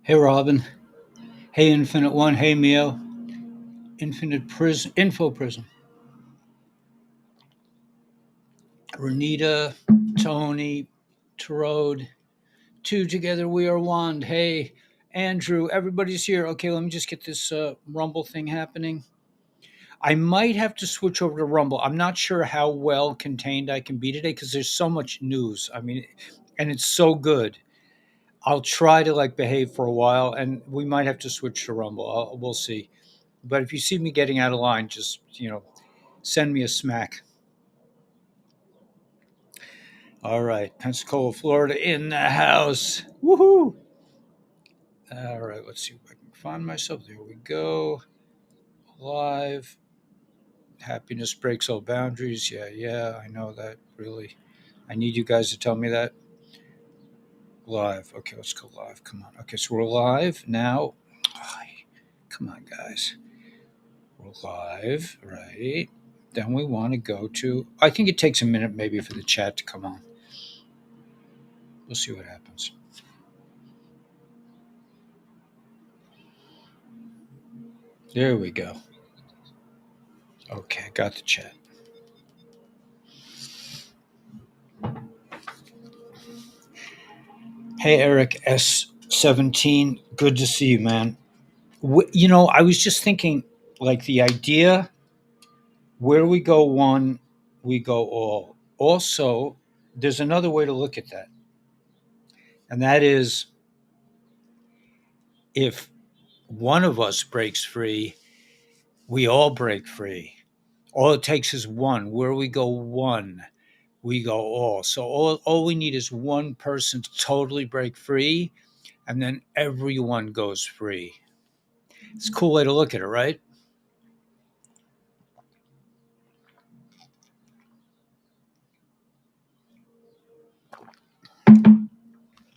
Hey Robin. Hey Infinite One. Hey Mio. Infinite Prism. Info Prism. Renita. Tony. Terode. Two together we are one. Hey Andrew. Everybody's here. Okay, let me just get this Rumble thing happening. I might have to switch over to Rumble. I'm not sure how well contained I can be today because there's so much news. I mean, and it's so good. I'll try to behave for a while, and we might have to switch to Rumble. We'll see. But if you see me getting out of line, just send me a smack. All right, Pensacola, Florida, in the house. Woohoo! All right, let's see if I can find myself. There we go. Live. Happiness breaks all boundaries. Yeah, yeah, I know that. Really, I need you guys to tell me that. Live. Okay, let's go live. Come on. Okay, so we're live now. Come on, guys. We're live, right? Then we want to go to. I think it takes a minute maybe for the chat to come on. We'll see what happens. There we go. Okay, got the chat. Hey, Eric S17. Good to see you, man. I was just thinking, the idea where we go one, we go all. Also, there's another way to look at that. And that is if one of us breaks free, we all break free. All it takes is one. Where we go one, we go all. So all we need is one person to totally break free, and then everyone goes free. It's a cool way to look at it, right?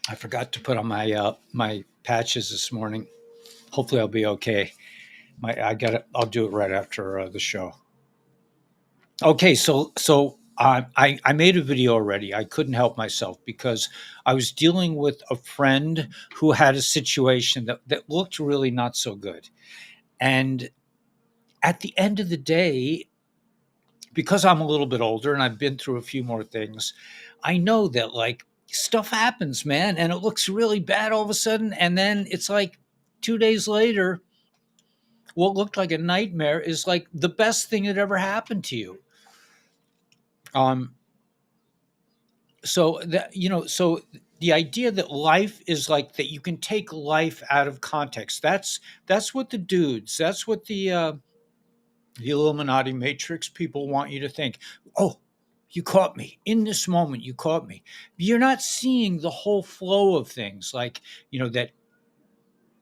I forgot to put on my patches this morning. Hopefully, I'll be okay. I'll do it right after the show. Okay, so I made a video already. I couldn't help myself because I was dealing with a friend who had a situation that looked really not so good. And at the end of the day, because I'm a little bit older and I've been through a few more things, I know that stuff happens, man, and it looks really bad all of a sudden. And then it's like 2 days later, what looked like a nightmare is like the best thing that ever happened to you. Um, so the idea that life is like that, you can take life out of context. That's what the dudes, that's what the Illuminati matrix people want you to think. Oh, you caught me in this moment. You caught me. You're not seeing the whole flow of things. That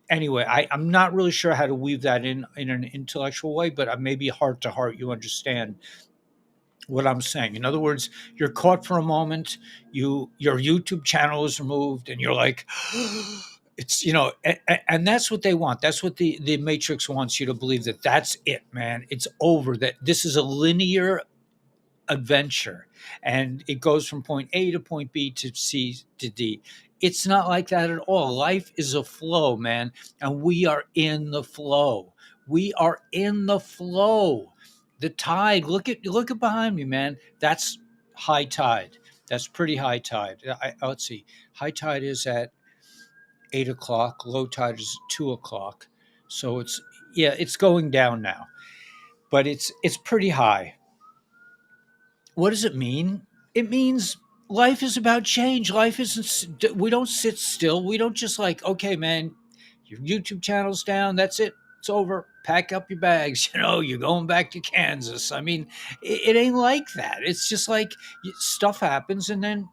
anyway, I'm not really sure how to weave that in an intellectual way, but maybe heart to heart, you understand what I'm saying. In other words, you're caught for a moment, your YouTube channel is removed, and you're like, it's and that's what they want. That's what the Matrix wants you to believe, that that's it, man. It's over. That this is a linear adventure, and it goes from point A to point B to C to D. It's not like that at all. Life is a flow, man, and we are in the flow. We are in the flow. The tide. Look at behind me, man. That's high tide. That's pretty high tide. Let's see. High tide is at 8 o'clock. Low tide is 2 o'clock. So it's going down now, but it's pretty high. What does it mean? It means life is about change. Life isn't, we don't sit still. We don't just okay, man, your YouTube channel's down. That's it. It's over. Pack up your bags. You're going back to Kansas. I mean, it ain't like that. It's just stuff happens, and then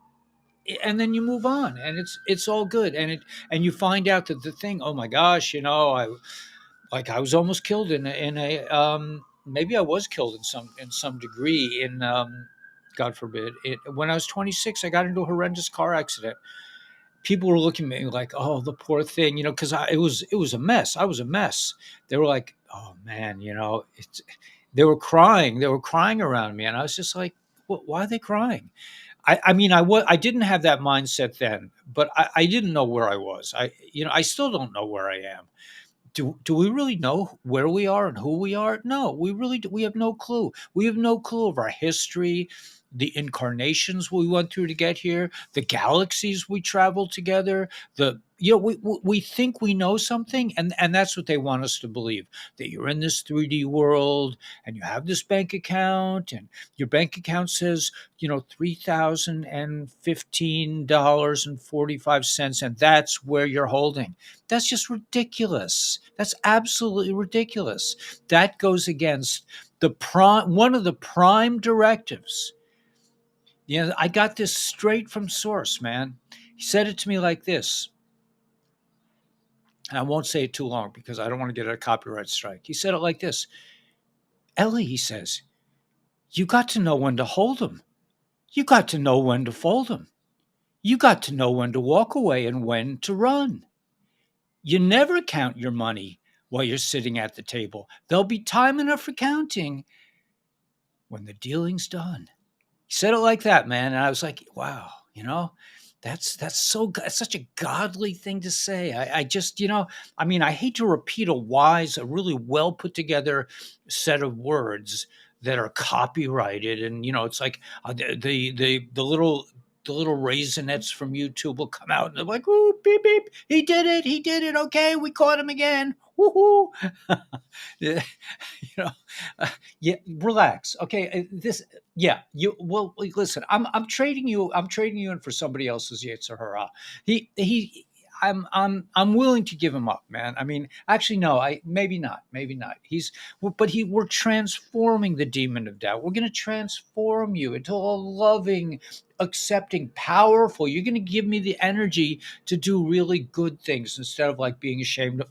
you move on, and it's all good. And you find out that the thing, oh my gosh, I was almost killed in a maybe I was killed in some degree God forbid it. When I was 26, I got into a horrendous car accident. People were looking at me like, oh, the poor thing, because it was a mess. I was a mess. They were like, oh man, they were crying around me, and I was just like, why are they crying? I mean, I didn't have that mindset then, but I didn't know where I was. I still don't know where I am. Do we really know where we are and who we are? No, we have no clue. We have no clue of our history, the incarnations we went through to get here, the galaxies we traveled together. We think we know something, and that's what they want us to believe, that you're in this 3D world and you have this bank account, and your bank account says, $3,015.45, and that's where you're holding. That's just ridiculous. That's absolutely ridiculous. That goes against one of the prime directives. I got this straight from source, man. He said it to me like this, and I won't say it too long because I don't want to get a copyright strike. He said it like this: Ellie, he says, you got to know when to hold them. You got to know when to fold them. You got to know when to walk away and when to run. You never count your money while you're sitting at the table. There'll be time enough for counting when the dealing's done. He said it like that, man, and I was like, wow, that's such a godly thing to say. I just, I mean, I hate to repeat a really well put together set of words that are copyrighted, and it's like the little raisinets from YouTube will come out and they're like, "Ooh, beep beep, he did it. Okay, we caught him again. Woohoo!" Yeah, you know, yeah, relax. Okay, this, yeah, listen. I'm trading you in for somebody else's Yetzer Hara. He. I'm willing to give him up, man. I mean, actually, no, maybe not. We're transforming the demon of doubt. We're going to transform you into a loving, accepting, powerful. You're going to give me the energy to do really good things instead of like being ashamed of.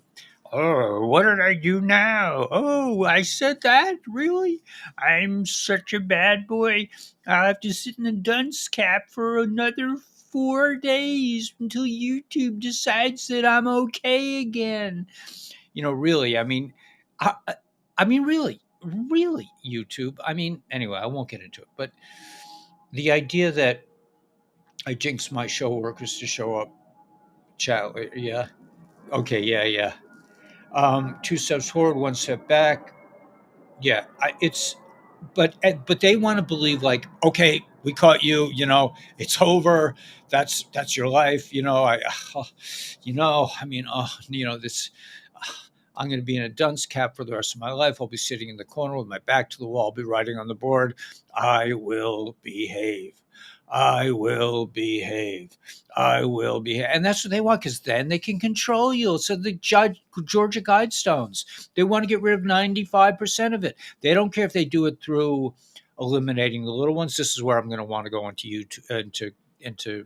Oh, what did I do now? Oh, I said that? Really? I'm such a bad boy. I'll have to sit in a dunce cap for another 4 days until YouTube decides that I'm okay again. Really, I, I I mean, really, YouTube. I mean, anyway, I won't get into it, but the idea that I jinx my show workers to show up, chat, yeah. Okay, yeah, yeah. Two steps forward, one step back. Yeah, but they want to believe like, okay, we caught you. It's over. That's your life. I mean, this. I'm going to be in a dunce cap for the rest of my life. I'll be sitting in the corner with my back to the wall. I'll be writing on the board, I will behave. I will behave. I will behave. And that's what they want, because then they can control you. So the Georgia Guidestones, they want to get rid of 95% of it. They don't care if they do it through eliminating the little ones. This is where I'm going to want to go into YouTube, into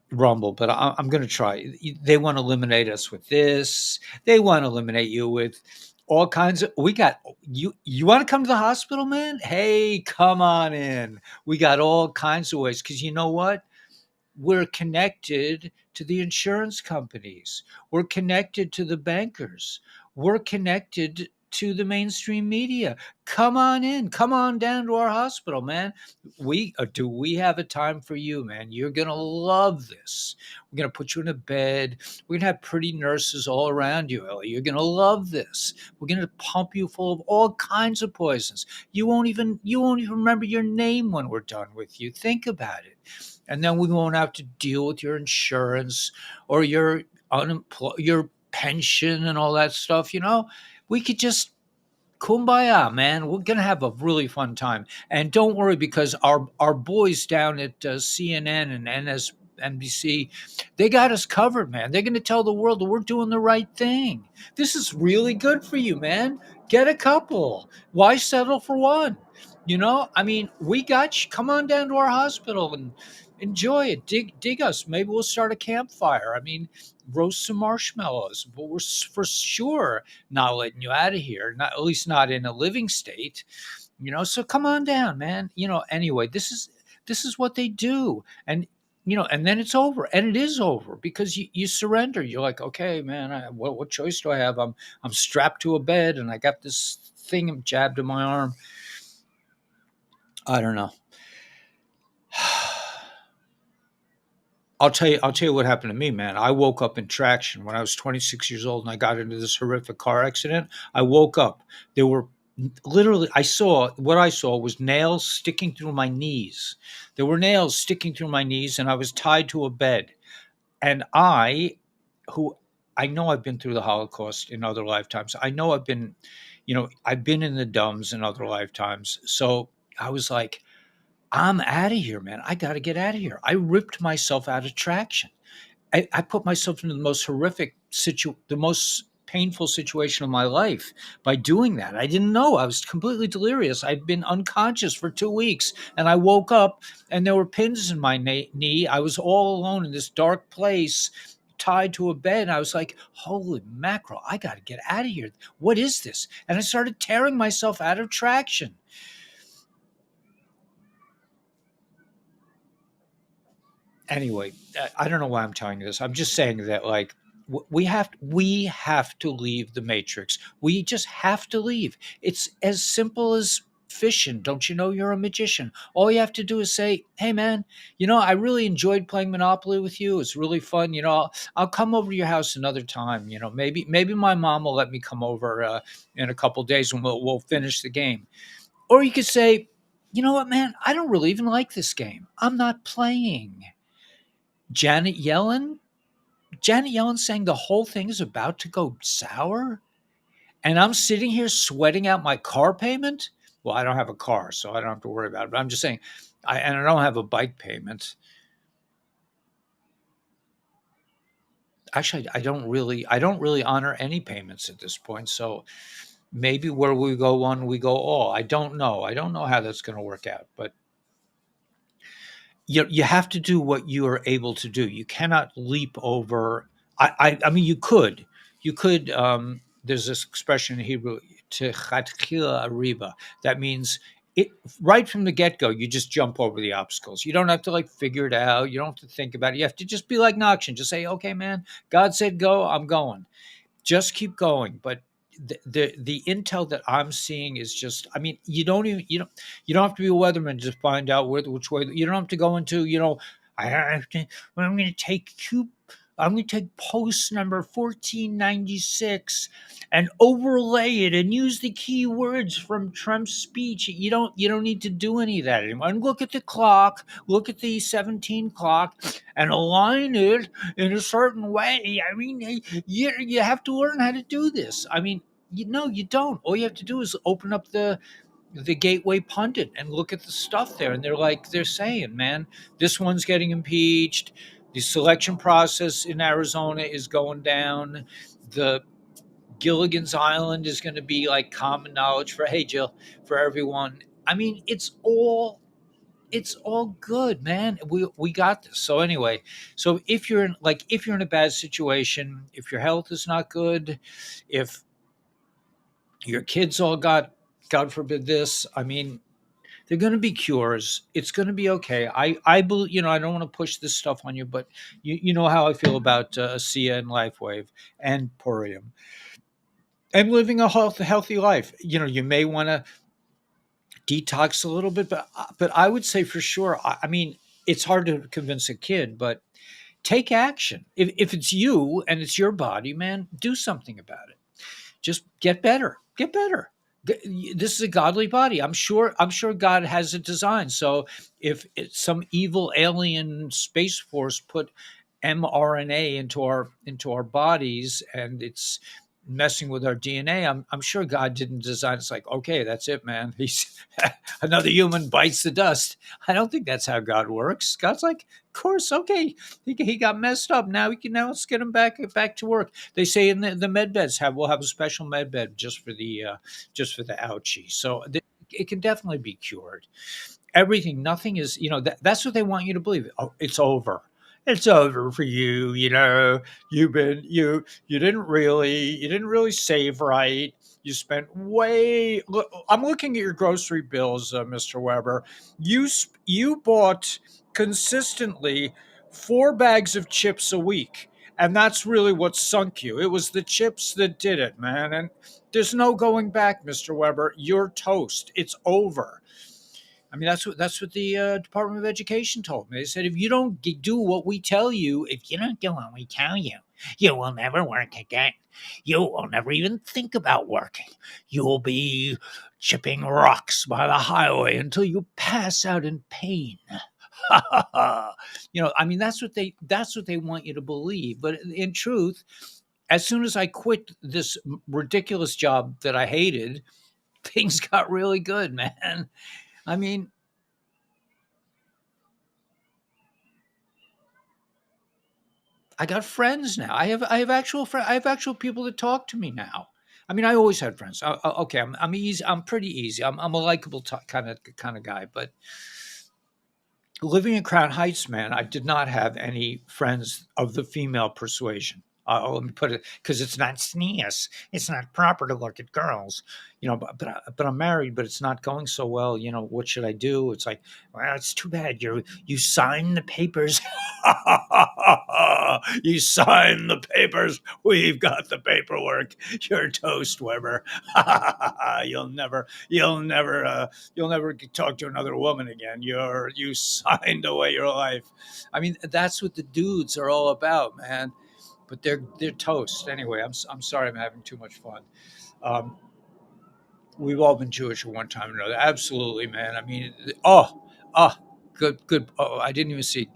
Rumble, but I'm going to try. They want to eliminate us with this. They want to eliminate you with all kinds of. We got you. You want to come to the hospital, man? Hey, come on in. We got all kinds of ways, because you know what? We're connected to the insurance companies. We're connected to the bankers. We're connected to the mainstream media. Come on in. Come on down to our hospital, man. We have a time for you, man. You're going to love this. We're going to put you in a bed. We're going to have pretty nurses all around you, Ellie. You're going to love this. We're going to pump you full of all kinds of poisons. You won't even remember your name when we're done with you. Think about it. And then we won't have to deal with your insurance or your pension and all that stuff. We could just kumbaya, man. We're gonna have a really fun time. And don't worry, because our boys down at CNN and NBC, they got us covered, man. They're gonna tell the world that we're doing the right thing. This is really good for you, man. Get a couple. Why settle for one? I mean, we got you. Come on down to our hospital and enjoy it. Dig us. Maybe we'll start a campfire. I mean, roast some marshmallows. But we're for sure not letting you out of here. Not, at least not in a living state. So come on down, man. Anyway, this is what they do. And then it's over, and it is over, because you surrender. You're like, okay, man, what choice do I have? I'm strapped to a bed and I got this thing jabbed in my arm. I don't know. I'll tell you what happened to me, man. I woke up in traction when I was 26 years old and I got into this horrific car accident. I woke up. There were literally, I saw was nails sticking through my knees. There were nails sticking through my knees and I was tied to a bed. And who I know I've been through the Holocaust in other lifetimes. I know I've been in the dumbs in other lifetimes. So I was like, I'm out of here, man. I got to get out of here. I ripped myself out of traction. I put myself into the most the most painful situation of my life by doing that. I didn't know. I was completely delirious. I'd been unconscious for 2 weeks, and I woke up, and there were pins in my knee. I was all alone in this dark place, tied to a bed. And I was like, "Holy mackerel! I got to get out of here. What is this?" And I started tearing myself out of traction. Anyway, I don't know why I'm telling you this. I'm just saying that like we have to leave the matrix. We just have to leave. It's as simple as fishing. Don't you know you're a magician? All you have to do is say, "Hey man, I really enjoyed playing Monopoly with you. It's really fun. I'll come over to your house another time. Maybe my mom will let me come over in a couple days and we'll finish the game." Or you could say, "You know what, man? I don't really even like this game. I'm not playing." Janet Yellen? Janet Yellen saying the whole thing is about to go sour? And I'm sitting here sweating out my car payment? Well, I don't have a car, so I don't have to worry about it. But I'm just saying, I don't have a bike payment. Actually, I don't really honor any payments at this point. So maybe where we go one, we go all. I don't know. I don't know how that's going to work out. But you have to do what you are able to do. You cannot leap over. I mean, you could. There's this expression in Hebrew, "techatchila ariba." That means it right from the get go. You just jump over the obstacles. You don't have to like figure it out. You don't have to think about it. You have to just be like Nakshan. Just say, "Okay, man. God said go. I'm going." Just keep going. But the intel that I'm seeing is just, I mean, you don't have to be a weatherman to find out which way. You don't have to go into, I have to, well, I'm going to take post number 1496 and overlay it and use the key words from Trump's speech. You don't need to do any of that anymore. And look at the clock, look at the 17 clock and align it in a certain way. I mean, you have to learn how to do this. I mean, you don't. All you have to do is open up the Gateway Pundit and look at the stuff there, and they're saying, man, this one's getting impeached. The selection process in Arizona is going down. The Gilligan's Island is going to be like common knowledge for, hey Jill, for everyone. I mean, it's all good, man. We got this. So anyway, so if you're in a bad situation, if your health is not good, if your kids all got, God forbid, this, I mean, they're going to be cures. It's going to be okay. I believe, I don't want to push this stuff on you, but you know how I feel about ASEA and LifeWave and Purium and living a healthy life. You may want to detox a little bit, but I would say for sure. I mean, it's hard to convince a kid, but take action. If it's you and it's your body, man, do something about it. Just get better. Get better. This is a godly body. I'm sure God has it designed. So if some evil alien space force put mRNA into our bodies and it's messing with our DNA, I'm sure God didn't design. It's like, okay, that's it, man. He's another human bites the dust. I don't think that's how God works. God's like, of course, okay, he got messed up. Now let's get him back to work. They say in the med beds we'll have a special med bed just for the ouchie. So it can definitely be cured. Everything, nothing is, that's what they want you to believe. Oh, it's over. It's over for you. You didn't really save right. You spent way. Look, I'm looking at your grocery bills, Mr. Weber. You bought consistently 4 bags of chips a week, and that's really what sunk you. It was the chips that did it, man. And there's no going back, Mr. Weber. You're toast. It's over. I mean, that's what the Department of Education told me. They said if you don't do what we tell you, if you don't do what we tell you, you will never work again. You will never even think about working. You will be chipping rocks by the highway until you pass out in pain. I mean, that's what they want you to believe. But in truth, as soon as I quit this ridiculous job that I hated, things got really good, man. I mean, I got friends now. I have actual I have actual people that talk to me now. I mean, I always had friends. Okay, I'm easy. I'm pretty easy. I'm a likable kind of guy. But living in Crown Heights, man, I did not have any friends of the female persuasion. Let me put it, because it's not sneeze. It's not proper to look at girls, but I'm married, but it's not going so well. What should I do? It's like, well, it's too bad. You signed the papers. You signed the papers. We've got the paperwork. You're toast, Weber. You'll never talk to another woman again. You signed away your life. I mean, that's what the dudes are all about, man. But they're toast anyway. I'm sorry, I'm having too much fun. Um, we've all been Jewish at one time or another. Absolutely, man. I mean, oh, good. Oh, I didn't even see.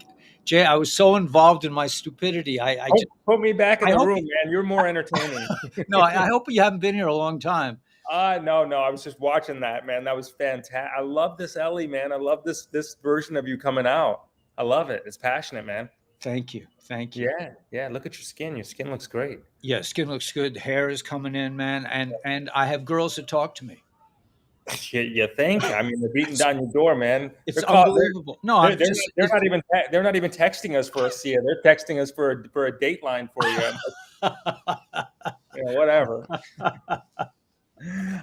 Jay, I was so involved in my stupidity. I Oh, just, put me back in I the hope room, you, man. You're more entertaining. no, I hope you haven't been here a long time. No, no. I was just watching that, man. That was fantastic. I love this Ellie, man. I love this version of you coming out. I love it. It's passionate, man. Thank you, thank you. Yeah, yeah. Look at your skin. Your skin looks great. Yeah, skin looks good. Hair is coming in, man, and I have girls that talk to me. You think? I mean, they're beating down your door, man. It's unbelievable. No, I'm just. They're not even they're not even texting us for a see. They're texting us for a dateline for you. I'm like, whatever.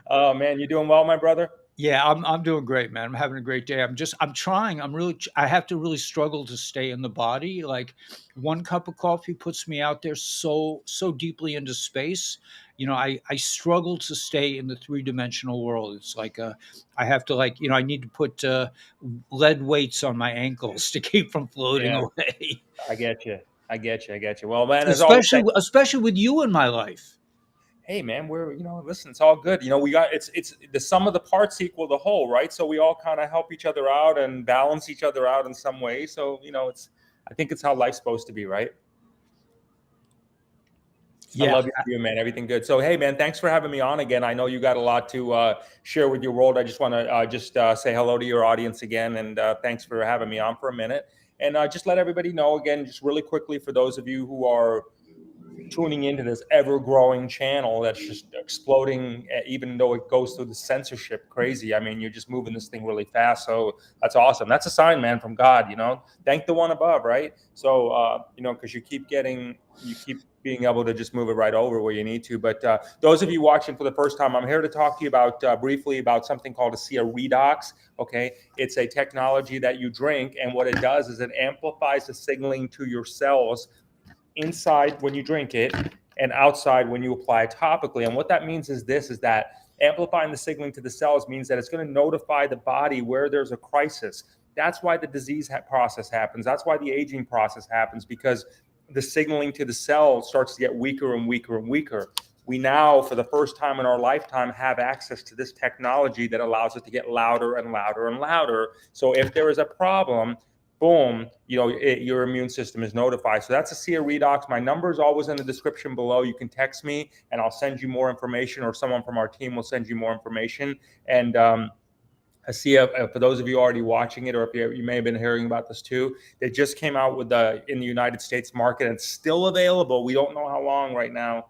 Oh man, you doing well, my brother? Yeah, I'm doing great, man. I'm having a great day. I'm trying. I have to really struggle to stay in the body. Like one cup of coffee puts me out there so deeply into space. I struggle to stay in the three-dimensional world. It's like I have to, like, I need to put lead weights on my ankles to keep from floating Yeah, away. I get you. I get you. I get you. Well, man, as always, Especially with you in my life. hey man, we're listen, it's all good. We got it's the sum of the parts equal the whole, right? So we all kind of help each other out and balance each other out in some way. So it's I think it's how life's supposed to be, right? I Yeah. love you, man. Everything good. So, hey, man, thanks for having me on again. I know you got a lot to share with your world. I just want to just say hello to your audience again, and thanks for having me on for a minute. And just let everybody know again, just really quickly, for those of you who are tuning into this ever growing channel that's just exploding, even though it goes through the censorship crazy. I mean, you're just moving this thing really fast. So that's awesome. That's a sign, man, from God, thank the one above, right? So, because you keep being able to just move it right over where you need to. But those of you watching for the first time, I'm here to talk to you about briefly about something called a SIA redox. Okay. It's a technology that you drink. And what it does is it amplifies the signaling to your cells inside when you drink it and outside when you apply it topically. And what that means is is that amplifying the signaling to the cells means that it's going to notify the body where there's a crisis. That's why the disease process happens. That's why the aging process happens, because the signaling to the cell starts to get weaker and weaker and weaker. We now, for the first time in our lifetime, have access to this technology that allows it to get louder and louder and louder. So if there is a problem, boom, your immune system is notified. So that's a SIA redox. My number is always in the description below. You can text me and I'll send you more information, or someone from our team will send you more information. And I see for those of you already watching it, or if you may have been hearing about this too, they just came out with in the United States market, and it's still available. We don't know how long right now.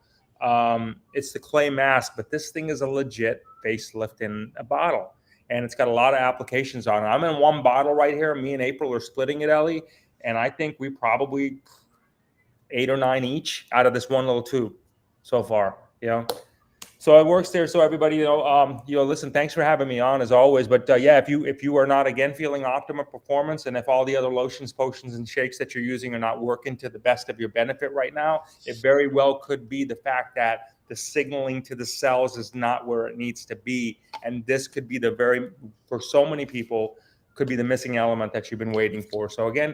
It's the clay mask, but this thing is a legit facelift in a bottle, and it's got a lot of applications on it. I'm in one bottle right here. Me and April are splitting it, Ellie, and I think we probably 8 or 9 each out of this one little tube so far. So it works there. So everybody, listen, thanks for having me on as always. But yeah, if you are not again feeling optimum performance, and if all the other lotions, potions, and shakes that you're using are not working to the best of your benefit right now, it very well could be the fact that the signaling to the cells is not where it needs to be. And this could be for so many people, could be the missing element that you've been waiting for. So again,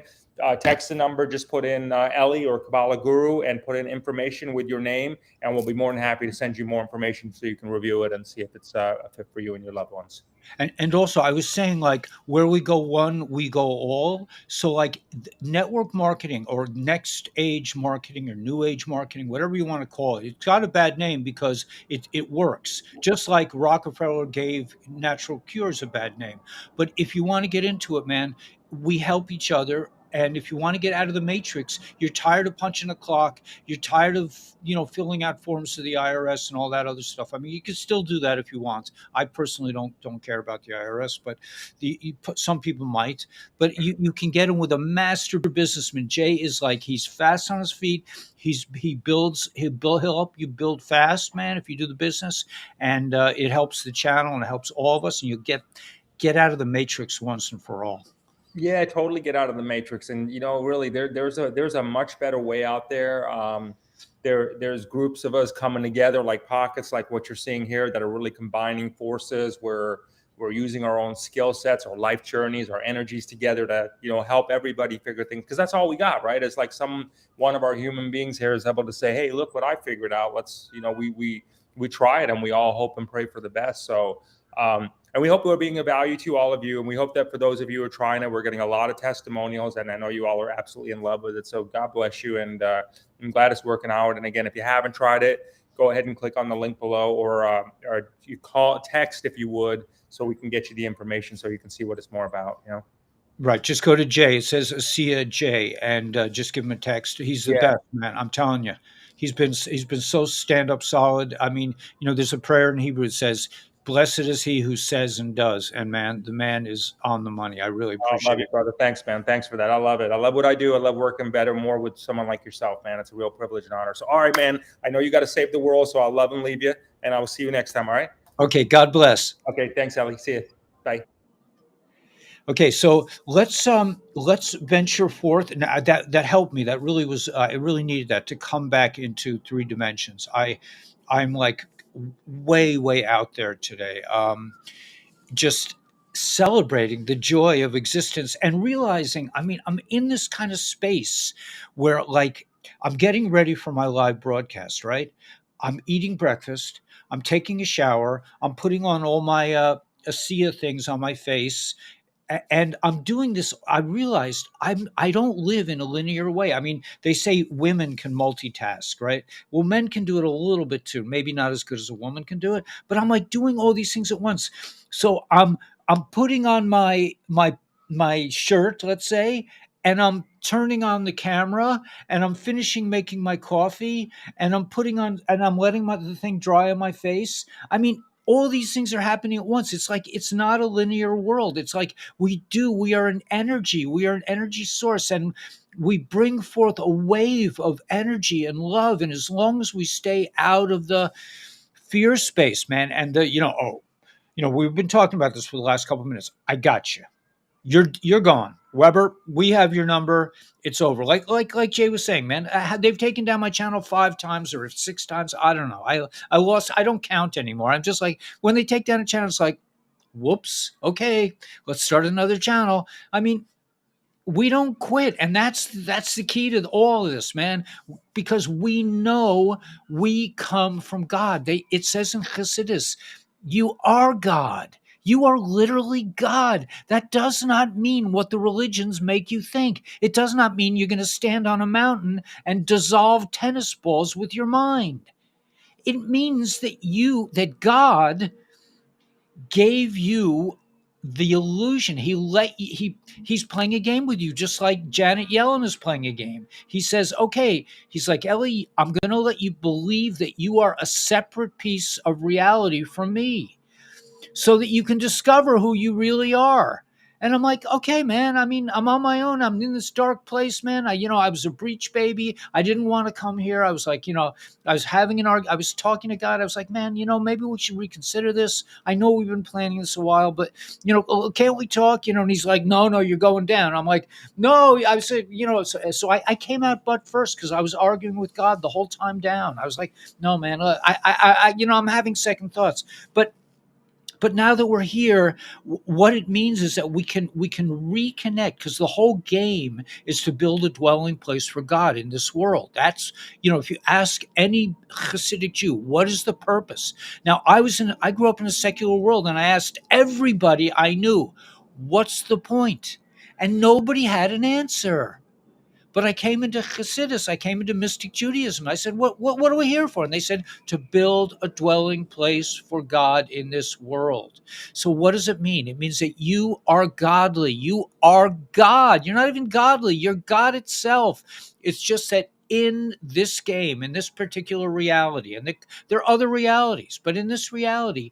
text the number, just put in Ellie or Kabbalah Guru and put in information with your name, and we'll be more than happy to send you more information so you can review it and see if it's a fit for you and your loved ones. And also I was saying, like, where we go one, we go all. So like network marketing or next age marketing or new age marketing, whatever you want to call it, it's got a bad name because it works. Just like Rockefeller gave natural cures a bad name. But if you want to get into it, man, we help each other. And if you want to get out of the matrix, you're tired of punching a clock, you're tired of, filling out forms to the IRS and all that other stuff. I mean, you can still do that if you want. I personally don't care about the IRS, but some people might. But you can get him with a master businessman. Jay is like, he's fast on his feet. He'll help you build fast, man. If you do the business, and it helps the channel and it helps all of us, and you get out of the matrix once and for all. Yeah, totally get out of the matrix. And really, there's a much better way out there. There's groups of us coming together, like pockets, like what you're seeing here, that are really combining forces, where we're using our own skill sets, our life journeys, our energies together to help everybody figure things, because that's all we got, right? It's like one of our human beings here is able to say, hey, look what I figured out. Let's we try it, and we all hope and pray for the best. So and we hope we're being of value to all of you. And we hope that for those of you who are trying it, we're getting a lot of testimonials. And I know you all are absolutely in love with it. So God bless you. And I'm glad it's working out. And again, if you haven't tried it, go ahead and click on the link below, or you text if you would, so we can get you the information so you can see what it's more about. Right. Just go to Jay. It says Asia Jay, and just give him a text. He's the Yeah. best, man. I'm telling you. He's been so stand up solid. I mean, there's a prayer in Hebrew that says, "Blessed is he who says and does." And man, the man is on the money. I really I love appreciate you, it. brother. Thanks, man. Thanks for that. I love it. I love what I do. I love working better, more with someone like yourself, man. It's a real privilege and honor. So, all right, man. I know you got to save the world, so I'll love and leave you, and I will see you next time. All right. Okay. God bless. Okay. Thanks, Ellie. See you. Bye. Okay, so let's venture forth. Now, that helped me. That really was. I really needed that to come back into three dimensions. I'm like way out there today. Just celebrating the joy of existence and realizing, I mean, I'm in this kind of space where, like, I'm getting ready for my live broadcast, right? I'm eating breakfast, I'm taking a shower, I'm putting on all my ASEA things on my face, and I'm doing this. I realized I don't live in a linear way. I mean, they say women can multitask, right? Well, men can do it a little bit too, maybe not as good as a woman can do it, but I'm like doing all these things at once. So I'm putting on my shirt, let's say, and I'm turning on the camera, and I'm finishing making my coffee, and I'm letting the thing dry on my face. I mean, all these things are happening at once. It's like it's not a linear world. It's like we are an energy. We are an energy source, and we bring forth a wave of energy and love. And as long as we stay out of the fear space, man, and we've been talking about this for the last couple of minutes. I got you. You're gone, Weber. We have your number. It's over. Like Jay was saying, man. They've taken down my channel 5 times or 6 times. I don't know. I lost. I don't count anymore. I'm just like, when they take down a channel, it's like, whoops. Okay, let's start another channel. I mean, we don't quit, and that's the key to all of this, man, because we know we come from God. It says in Chassidus, you are God. You are literally God. That does not mean what the religions make you think. It does not mean you're going to stand on a mountain and dissolve tennis balls with your mind. It means that God gave you the illusion. He's playing a game with you, just like Janet Yellen is playing a game. He says, okay, he's like, Ellie, I'm going to let you believe that you are a separate piece of reality from me, so that you can discover who you really are. And I'm like, okay, man. I mean, I'm on my own. I'm in this dark place, man. I was a breech baby. I didn't want to come here. I was like, I was having an argument. I was talking to God. I was like, man, maybe we should reconsider this. I know we've been planning this a while, but, can't we talk? And he's like, no, you're going down. I'm like, no, I said, so I came out butt first because I was arguing with God the whole time down. I was like, no, man, I'm having second thoughts. But But now that we're here, what it means is that we can reconnect, because the whole game is to build a dwelling place for God in this world. That's, if you ask any Hasidic Jew, what is the purpose? Now, I grew up in a secular world, and I asked everybody I knew, what's the point? And nobody had an answer. But I came into Hasidus, I came into mystic Judaism. I said, what are we here for? And they said, to build a dwelling place for God in this world. So what does it mean? It means that you are godly. You are God. You're not even godly. You're God itself. It's just that in this game, in this particular reality, and there are other realities, but in this reality,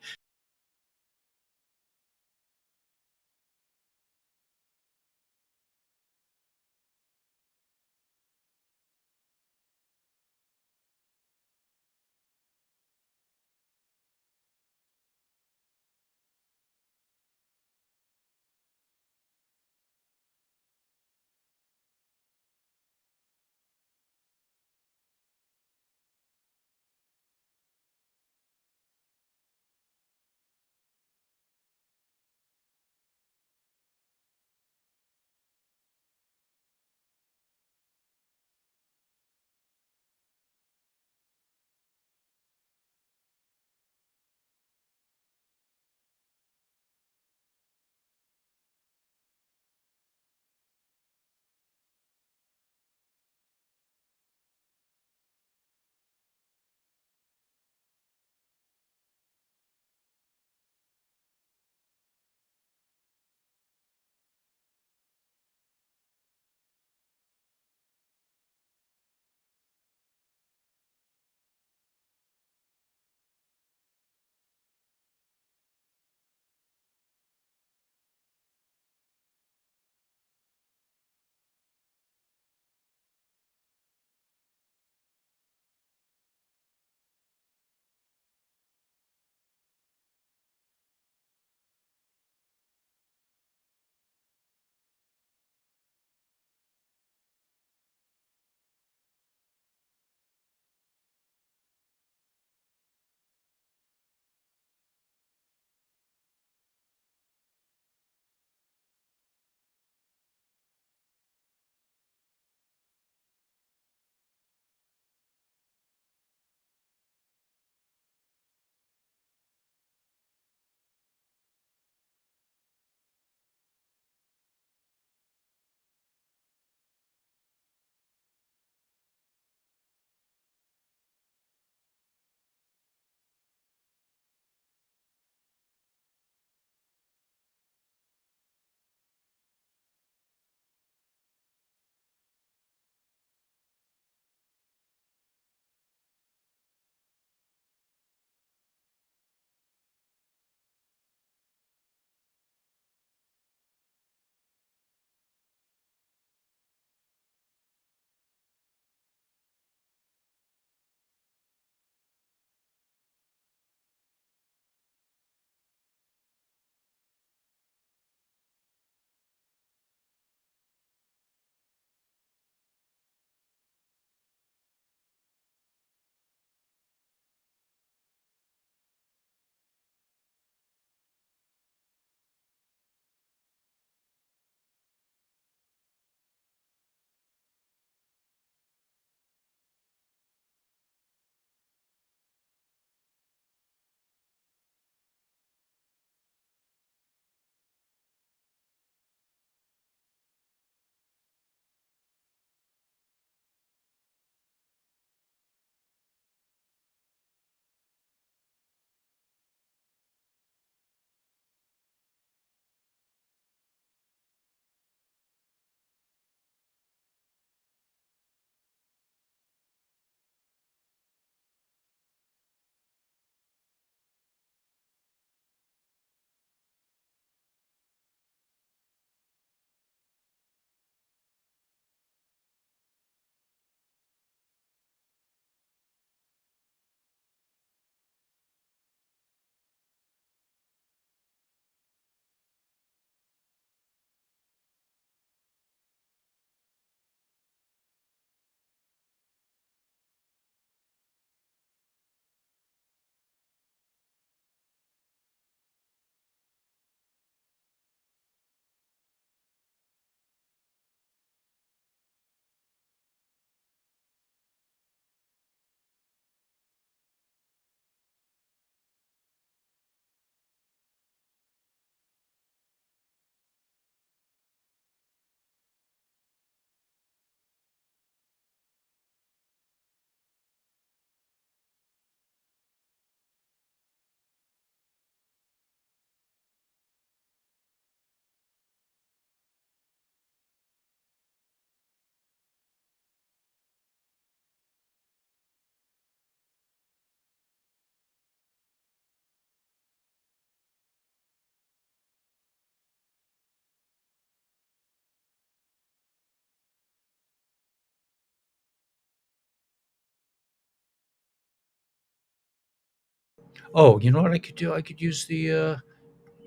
Oh, you know what I could do? I could use the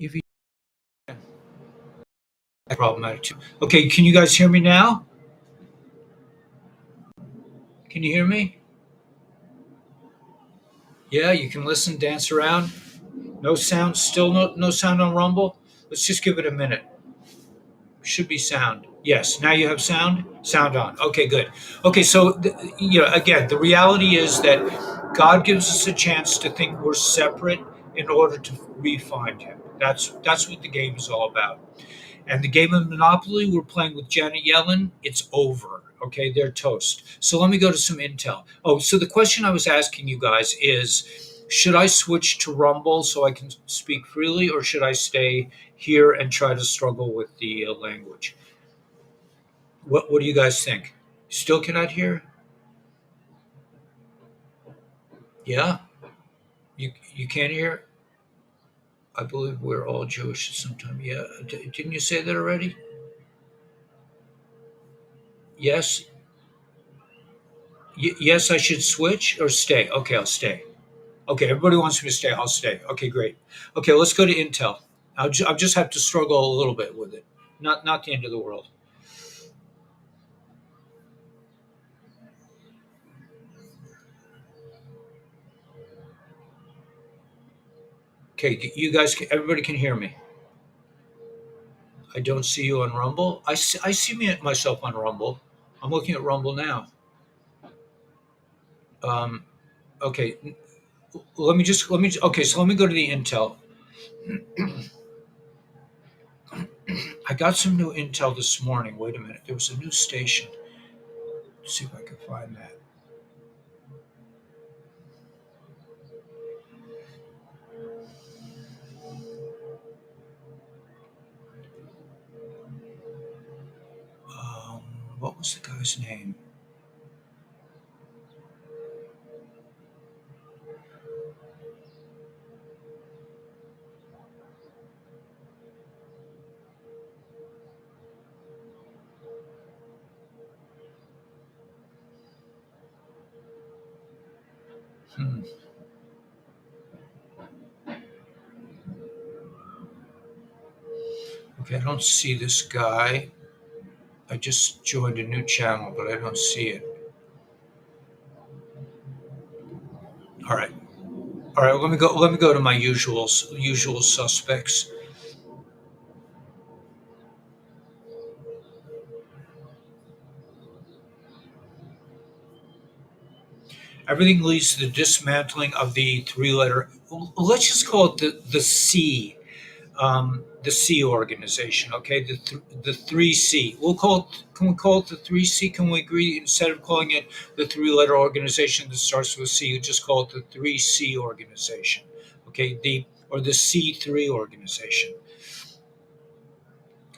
UV problematic too. Okay, can you guys hear me now? Can you hear me? Yeah, you can listen, dance around. No sound, still no sound on Rumble. Let's just give it a minute. Should be sound. Yes, now you have sound. Sound on. Okay, good. Okay, so again, the reality is that God gives us a chance to think we're separate in order to re-find Him. That's what the game is all about. And the game of Monopoly we're playing with Janet Yellen, it's over. Okay, they're toast. So let me go to some intel. Oh, so the question I was asking you guys is, should I switch to Rumble so I can speak freely, or should I stay here and try to struggle with the language? What do you guys think? Still cannot hear? Yeah, you can't hear? I believe we're all Jewish at some time. Yeah, didn't you say that already? Yes, yes. I should switch or stay. Okay, I'll stay. Okay, everybody wants me to stay. I'll stay. Okay, great. Okay, let's go to Intel. I'll just have to struggle a little bit with it. Not the end of the world. Okay, you guys, everybody can hear me. I don't see you on Rumble. I see myself on Rumble. I'm looking at Rumble now. Um, okay, okay. So let me go to the Intel. I got some new Intel this morning. Wait a minute. There was a new station. Let's see if I can find that. Um, what was the guy's name? Hmm. Okay, I don't see this guy. I just joined a new channel, but I don't see it. All right, all right. Let me go. Let me go to my usual suspects. Everything leads to the dismantling of the three-letter. Let's just call it the C, the C organization. Okay, the three C. We'll call it. Can we call it the three C? Can we agree instead of calling it the three-letter organization that starts with C, you just call it the three C organization. Okay, the C3 organization.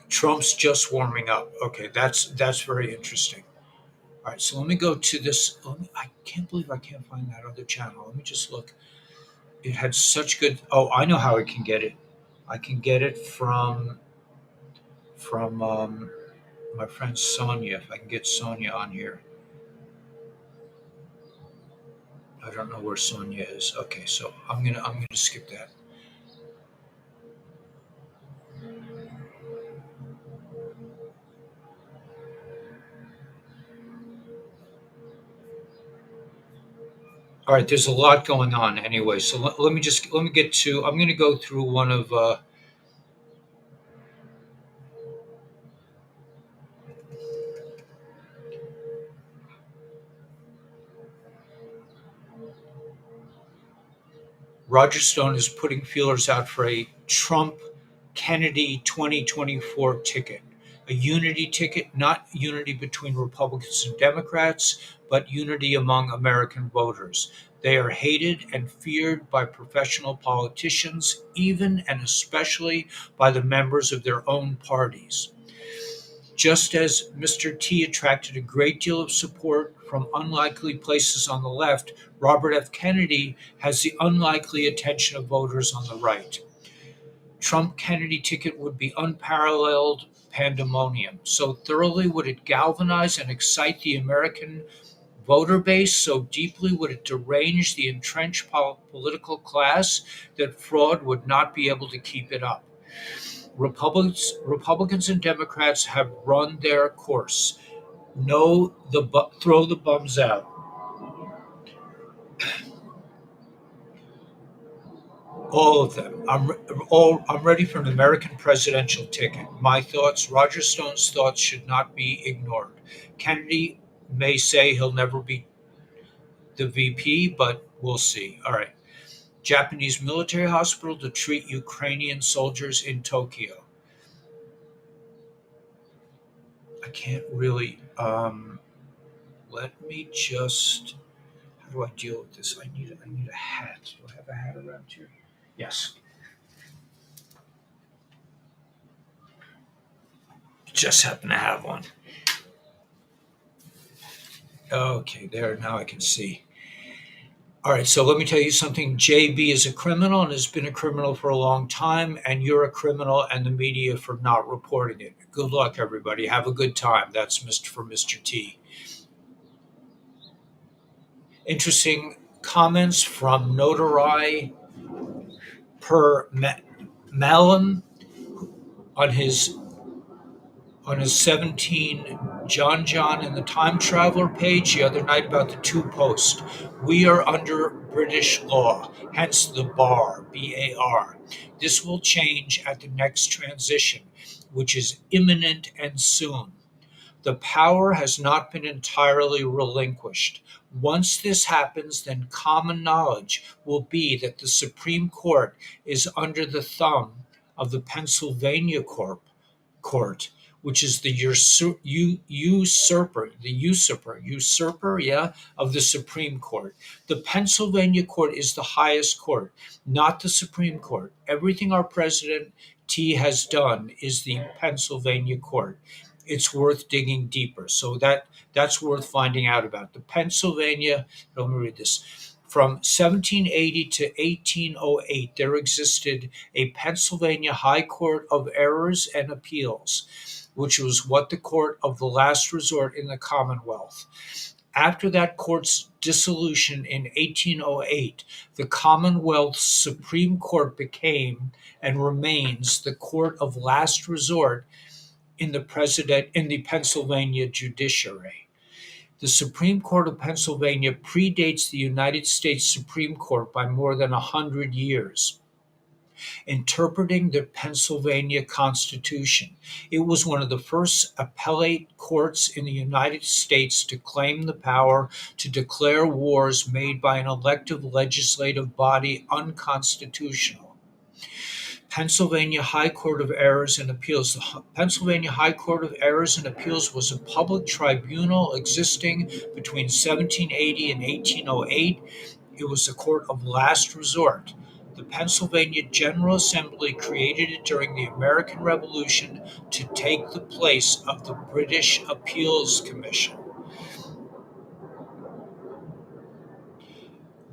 Trump's just warming up. Okay, that's very interesting. All right, so let me go to this. I can't believe I can't find that other channel. Let me just look. It had such good. Oh, I know how I can get it. I can get it from my friend Sonia. If I can get Sonia on here, I don't know where Sonia is. Okay, so I'm gonna skip that. All right, there's a lot going on anyway. So let me get to. I'm gonna go through one of. Roger Stone is putting feelers out for a Trump Kennedy 2024 ticket, a unity ticket, not unity between Republicans and Democrats, but unity among American voters. They are hated and feared by professional politicians, even and especially by the members of their own parties. Just as Mr. T attracted a great deal of support from unlikely places on the left, Robert F. Kennedy has the unlikely attention of voters on the right. Trump Kennedy ticket would be unparalleled pandemonium. So thoroughly would it galvanize and excite the American voter base so deeply would it derange the entrenched political class that fraud would not be able to keep it up. Republicans and Democrats have run their course. No, throw the bums out. All of them. I'm ready for an American presidential ticket. My thoughts, Roger Stone's thoughts, should not be ignored. Kennedy may say he'll never be the VP, but we'll see. All right. Japanese military hospital to treat Ukrainian soldiers in Tokyo. I can't really. Let me just. How do I deal with this? I need a hat. Do I have a hat around here? Yes. Just happen to have one. Okay, there. Now I can see. All right, so let me tell you something. JB is a criminal and has been a criminal for a long time, and you're a criminal and the media for not reporting it. Good luck, everybody. Have a good time. That's for Mr. T. Interesting comments from Notari per Malin on his 17 John and the Time Traveler page the other night about the two posts. We are under British law, hence the BAR. This will change at the next transition, which is imminent and soon. The power has not been entirely relinquished. Once this happens, then common knowledge will be that the Supreme Court is under the thumb of the Pennsylvania Court, which is the usurper, yeah, of the Supreme Court. The Pennsylvania Court is the highest court, not the Supreme Court. Everything our President T has done is the Pennsylvania Court. It's worth digging deeper. So that's worth finding out about. The Pennsylvania, let me read this. From 1780 to 1808, there existed a Pennsylvania High Court of Errors and Appeals, which was what the court of the last resort in the Commonwealth. After that court's dissolution in 1808, the Commonwealth's Supreme Court became and remains the court of last resort in the Pennsylvania judiciary. The Supreme Court of Pennsylvania predates the United States Supreme Court by more than 100 years. Interpreting the Pennsylvania Constitution, it was one of the first appellate courts in the United States to claim the power to declare wars made by an elective legislative body unconstitutional. Pennsylvania High Court of Errors and Appeals. The Pennsylvania High Court of Errors and Appeals was a public tribunal existing between 1780 and 1808. It was a court of last resort. The Pennsylvania General Assembly created it during the American Revolution to take the place of the British Appeals Commission.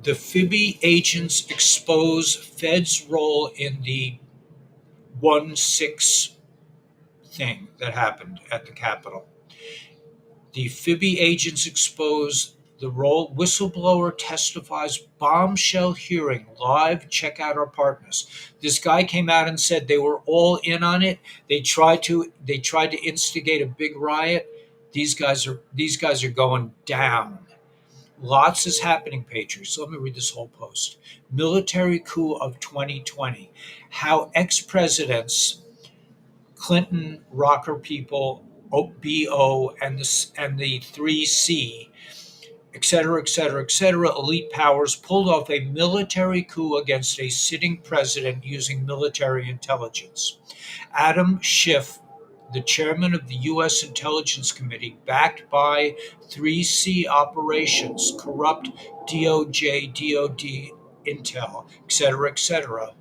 The Phoebe agents expose Fed's role in the 1-6 thing that happened at the Capitol. The Phoebe agents expose the role. Whistleblower testifies bombshell hearing live. Check out our partners. This guy came out and said they were all in on it. They tried to instigate a big riot. These guys are going down. Lots is happening, Patriots. So let me read this whole post. Military coup of 2020. How ex-presidents Clinton, rocker people, BO, and the 3C, et cetera, et cetera, et cetera, elite powers pulled off a military coup against a sitting president using military intelligence. Adam Schiff, the chairman of the U.S. Intelligence Committee, backed by 3C operations, corrupt DOJ, DOD, Intel, et cetera,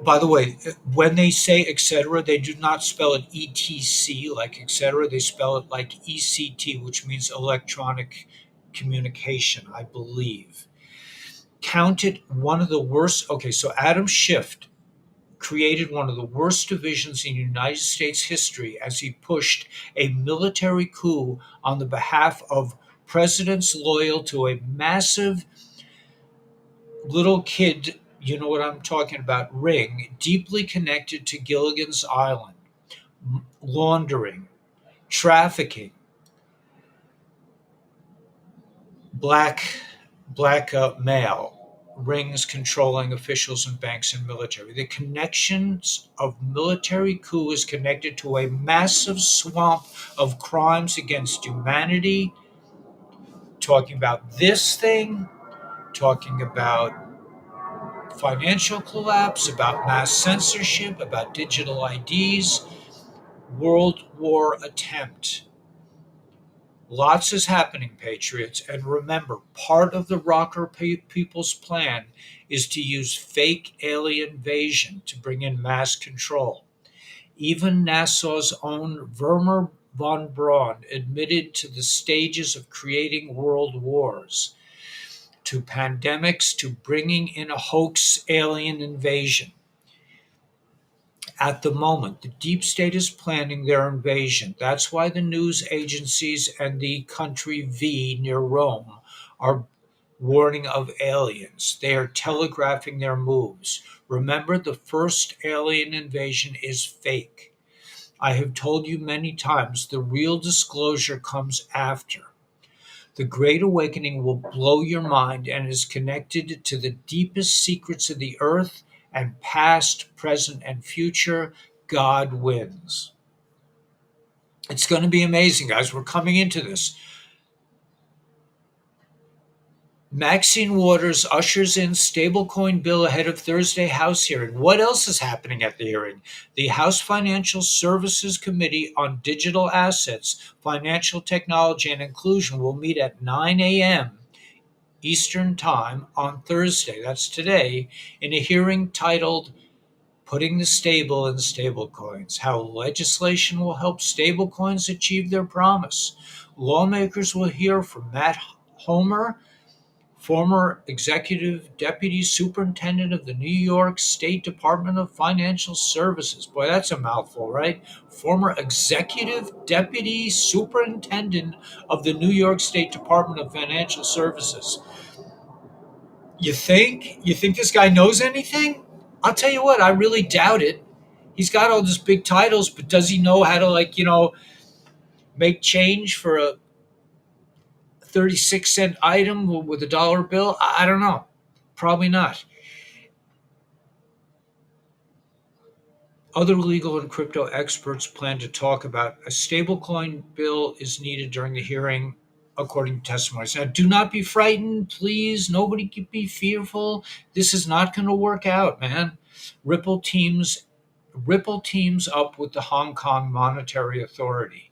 by the way, when they say etc., they do not spell it etc like etc. They spell it like ECT, which means electronic communication, I believe. Counted one of the worst. Okay, so Adam Schiff created one of the worst divisions in United States history as he pushed a military coup on the behalf of presidents loyal to a massive little kid, you know what I'm talking about, ring, deeply connected to Gilligan's Island, laundering, trafficking, black male rings controlling officials and banks and military. The connections of military coup is connected to a massive swamp of crimes against humanity. Talking about this thing, talking about financial collapse, about mass censorship, about digital IDs, world war attempt. Lots is happening, Patriots. And remember, part of the Rocker people's plan is to use fake alien invasion to bring in mass control. Even NASA's own Werner von Braun admitted to the stages of creating world wars, to pandemics, to bringing in a hoax alien invasion. At the moment, the deep state is planning their invasion. That's why the news agencies and the country V near Rome are warning of aliens. They are telegraphing their moves. Remember, the first alien invasion is fake. I have told you many times the real disclosure comes after. The Great Awakening will blow your mind and is connected to the deepest secrets of the earth and past, present, and future. God wins. It's going to be amazing, guys. We're coming into this. Maxine Waters ushers in stablecoin bill ahead of Thursday House hearing. What else is happening at the hearing? The House Financial Services Committee on Digital Assets, Financial Technology, and Inclusion will meet at 9 a.m. Eastern Time on Thursday, that's today, in a hearing titled Putting the Stable in Stablecoins, How Legislation Will Help Stablecoins Achieve Their Promise. Lawmakers will hear from Matt Homer, former executive deputy superintendent of the New York State Department of Financial Services. Boy, that's a mouthful, right? Former executive deputy superintendent of the New York State Department of Financial Services. You think? You think this guy knows anything? I'll tell you what, I really doubt it. He's got all these big titles, but does he know how to, like, make change for a 36-cent item with a dollar bill? I don't know. Probably not. Other legal and crypto experts plan to talk about a stablecoin bill is needed during the hearing, according to testimonies. Now, do not be frightened, please. Nobody can be fearful. This is not going to work out, man. Ripple teams up with the Hong Kong Monetary Authority.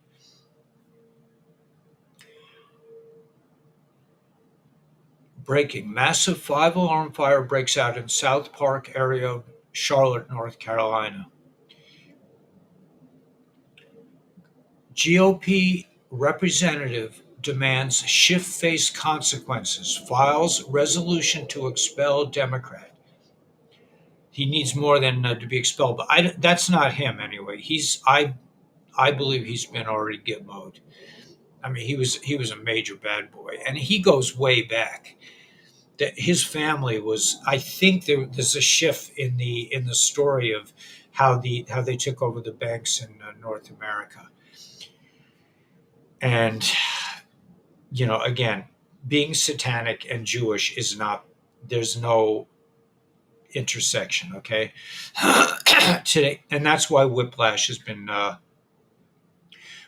Breaking. Massive five-alarm fire breaks out in South Park area of Charlotte, North Carolina. GOP representative demands shift face consequences, files resolution to expel Democrat. He needs more than to be expelled, but that's not him anyway. I believe he's been already gitmoed. I mean, he was a major bad boy, and he goes way back. That his family was. I think there's a shift in the story of how they took over the banks in North America. And again, being satanic and Jewish is not. There's no intersection. Okay, today, and that's why Whiplash has been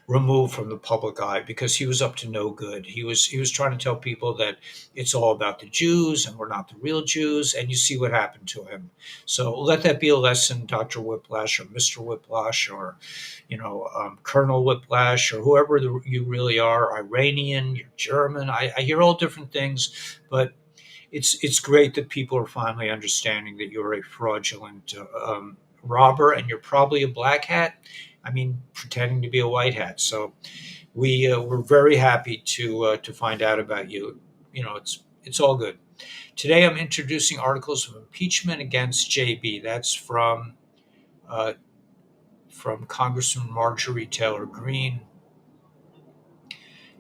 removed from the public eye, because he was up to no good. He was trying to tell people that it's all about the Jews and we're not the real Jews, and you see what happened to him. So let that be a lesson, Dr. Whiplash or Mr. Whiplash or Colonel Whiplash or whoever you really are, Iranian, you're German. I hear all different things, but it's great that people are finally understanding that you're a fraudulent robber and you're probably a black hat. I mean, pretending to be a white hat. So we're very happy to find out about you. It's all good. Today I'm introducing articles of impeachment against JB. That's from uh, from Congressman Marjorie Taylor Greene.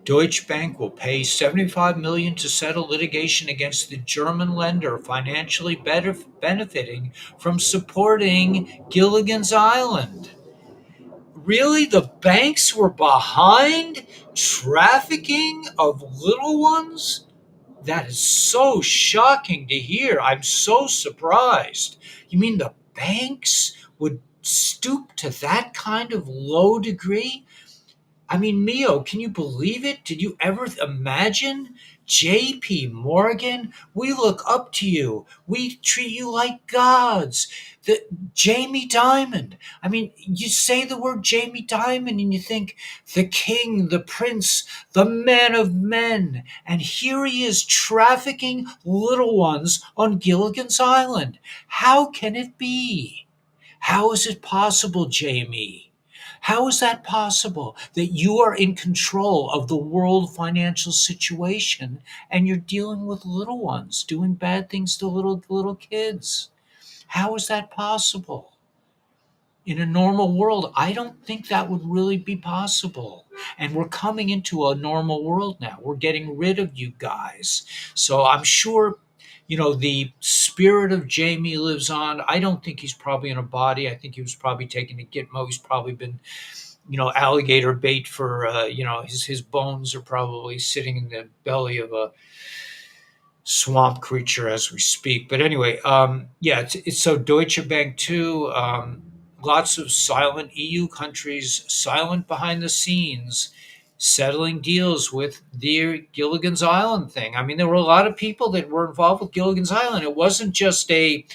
Deutsche Bank will pay 75 million to settle litigation against the German lender financially benefiting from supporting Gilligan's Island. Really, the banks were behind trafficking of little ones? That is so shocking to hear. I'm so surprised. You mean the banks would stoop to that kind of low degree? I mean, Mio, can you believe it? Did you ever imagine? JP Morgan, we look up to you. We treat you like gods. The Jamie Dimon. I mean, you say the word Jamie Dimon and you think the king, the prince, the man of men. And here he is trafficking little ones on Gilligan's Island. How can it be? How is it possible, Jamie? How is that possible that you are in control of the world financial situation and you're dealing with little ones, doing bad things to little kids? How is that possible? In a normal world, I don't think that would really be possible. And we're coming into a normal world now. We're getting rid of you guys. So I'm sure, the spirit of Jamie lives on. I don't think he's probably in a body. I think he was probably taken to Gitmo. He's probably been, alligator bait for, his bones are probably sitting in the belly of a swamp creature as we speak. But anyway, yeah, it's so Deutsche Bank too. Lots of silent EU countries, silent behind the scenes, settling deals with the Gilligan's Island thing. I mean, there were a lot of people that were involved with Gilligan's Island. It wasn't just a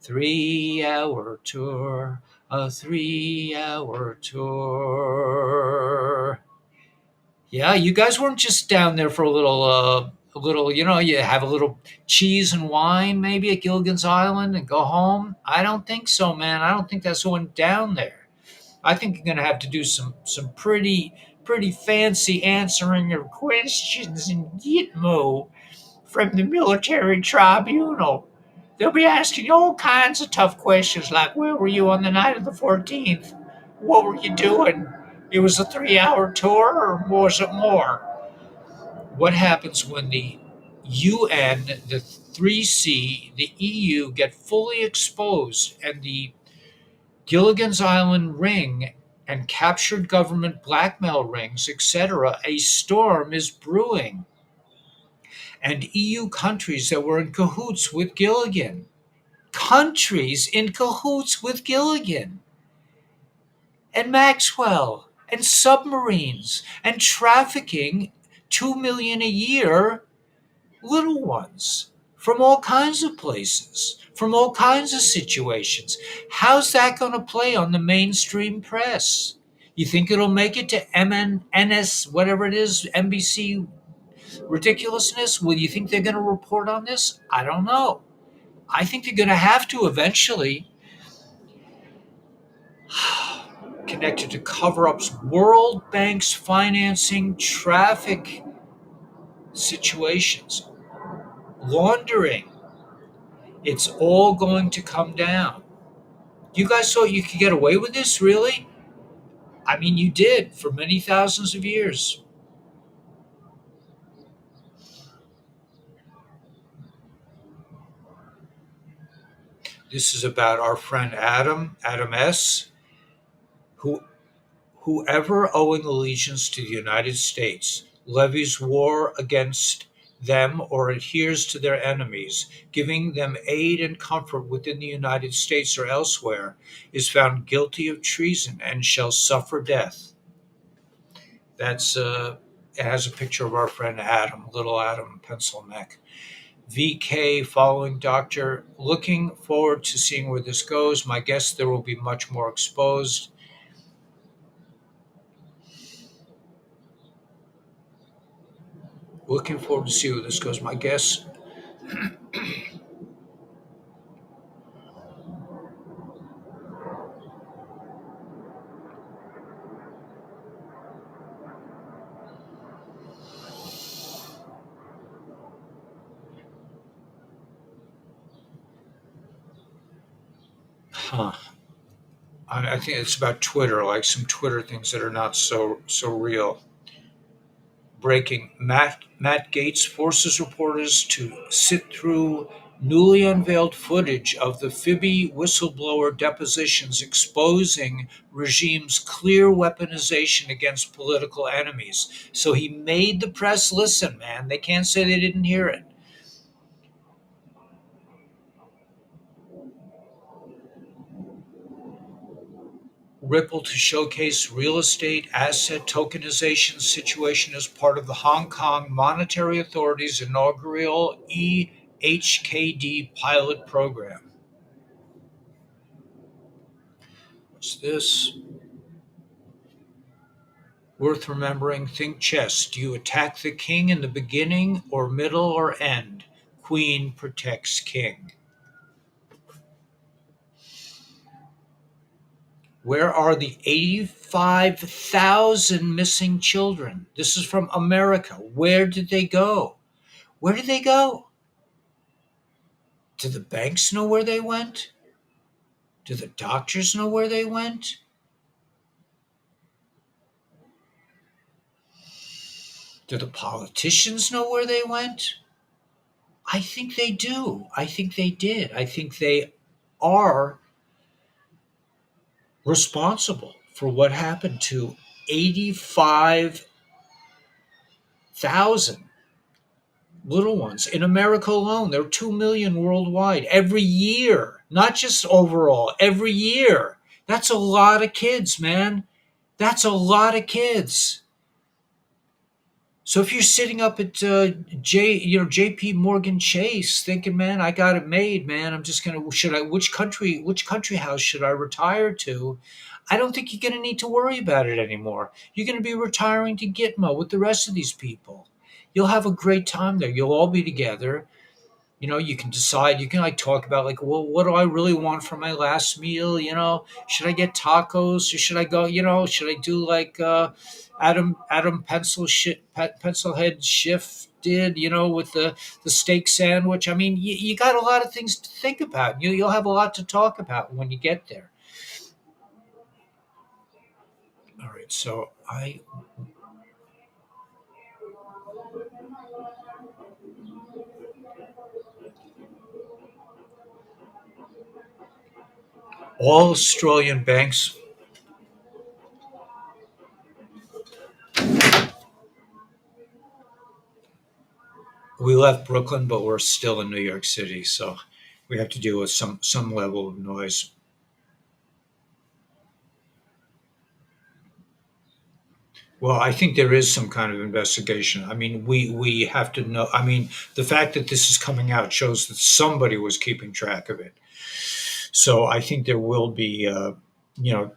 3 hour tour, a 3 hour tour. Yeah, you guys weren't just down there for a little, you have a little cheese and wine maybe at Gilligan's Island and go home. I don't think so, man. I don't think that's what went down there. I think you're gonna have to do some pretty fancy answering your questions in Gitmo from the military tribunal. They'll be asking you all kinds of tough questions like where were you on the night of the 14th? What were you doing? It was a 3 hour tour or was it more? What happens when the UN, the 3C, the EU get fully exposed and the Gilligan's Island ring and captured government blackmail rings, etc., a storm is brewing. And EU countries that were in cahoots with Gilligan, countries in cahoots with Gilligan and Maxwell and submarines and trafficking 2 million a year little ones from all kinds of places, from all kinds of situations. How's that going to play on the mainstream press? You think it'll make it to MNS, whatever it is, NBC ridiculousness? Will you think they're going to report on this? I don't know. I think they're going to have to eventually, connected to cover ups, World Bank's financing traffic situations, laundering. It's all going to come down. You guys thought you could get away with this, really? I mean, you did for many thousands of years. This is about our friend Adam S., who whoever owing allegiance to the United States levies war against them or adheres to their enemies, giving them aid and comfort within the United States or elsewhere, is found guilty of treason and shall suffer death. That's it has a picture of our friend Adam, little Adam, pencil neck. VK following doctor. Looking forward to seeing where this goes. My guess there will be much more exposed. Looking forward to see where this goes. My guess. Huh. I think it's about Twitter, like some Twitter things that are not so real. Breaking: Matt Gaetz forces reporters to sit through newly unveiled footage of the Phoebe whistleblower depositions exposing regime's clear weaponization against political enemies. So he made the press listen, man. They can't say they didn't hear it. Ripple to showcase real estate asset tokenization situation as part of the Hong Kong Monetary Authority's inaugural EHKD pilot program. What's this? Worth remembering, think chess. Do you attack the king in the beginning or middle or end? Queen protects king. Where are the 85,000 missing children? This is from America. Where did they go? Where did they go? Do the banks know where they went? Do the doctors know where they went? Do the politicians know where they went? I think they do. I think they did. I think they are responsible for what happened to 85,000 little ones in America alone. There are 2 million worldwide every year, not just overall, every year. That's a lot of kids, man. That's a lot of kids. So if you're sitting up at J.P. Morgan Chase, thinking, "Man, I got it made, man. I'm just gonna should I which country house should I retire to?" I don't think you're gonna need to worry about it anymore. You're gonna be retiring to Gitmo with the rest of these people. You'll have a great time there. You'll all be together. You can decide. You can like talk about like, well, what do I really want for my last meal? Should I get tacos or should I go? Should I do like Adam Pencilhead Schiff did? With the steak sandwich. I mean, you got a lot of things to think about. You'll have a lot to talk about when you get there. All right, so I all Australian banks. We left Brooklyn, but we're still in New York City, so we have to deal with some level of noise. Well, I think there is some kind of investigation. I mean, we have to know. I mean, the fact that this is coming out shows that somebody was keeping track of it. So I think there will be. You know,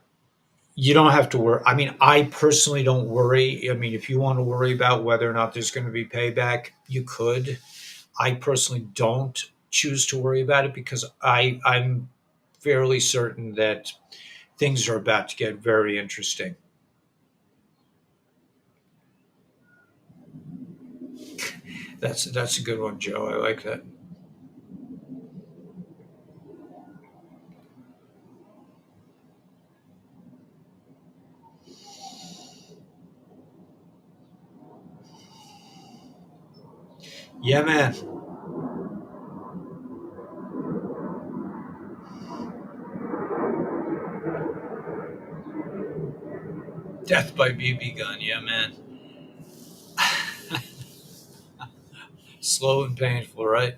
you don't have to worry. I mean, I personally don't worry. I mean, if you want to worry about whether or not there's going to be payback, you could. I personally don't choose to worry about it because I'm fairly certain that things are about to get very interesting. That's a good one, Joe. I like that. Yeah, man. Death by BB gun. Yeah, man. Slow and painful, right?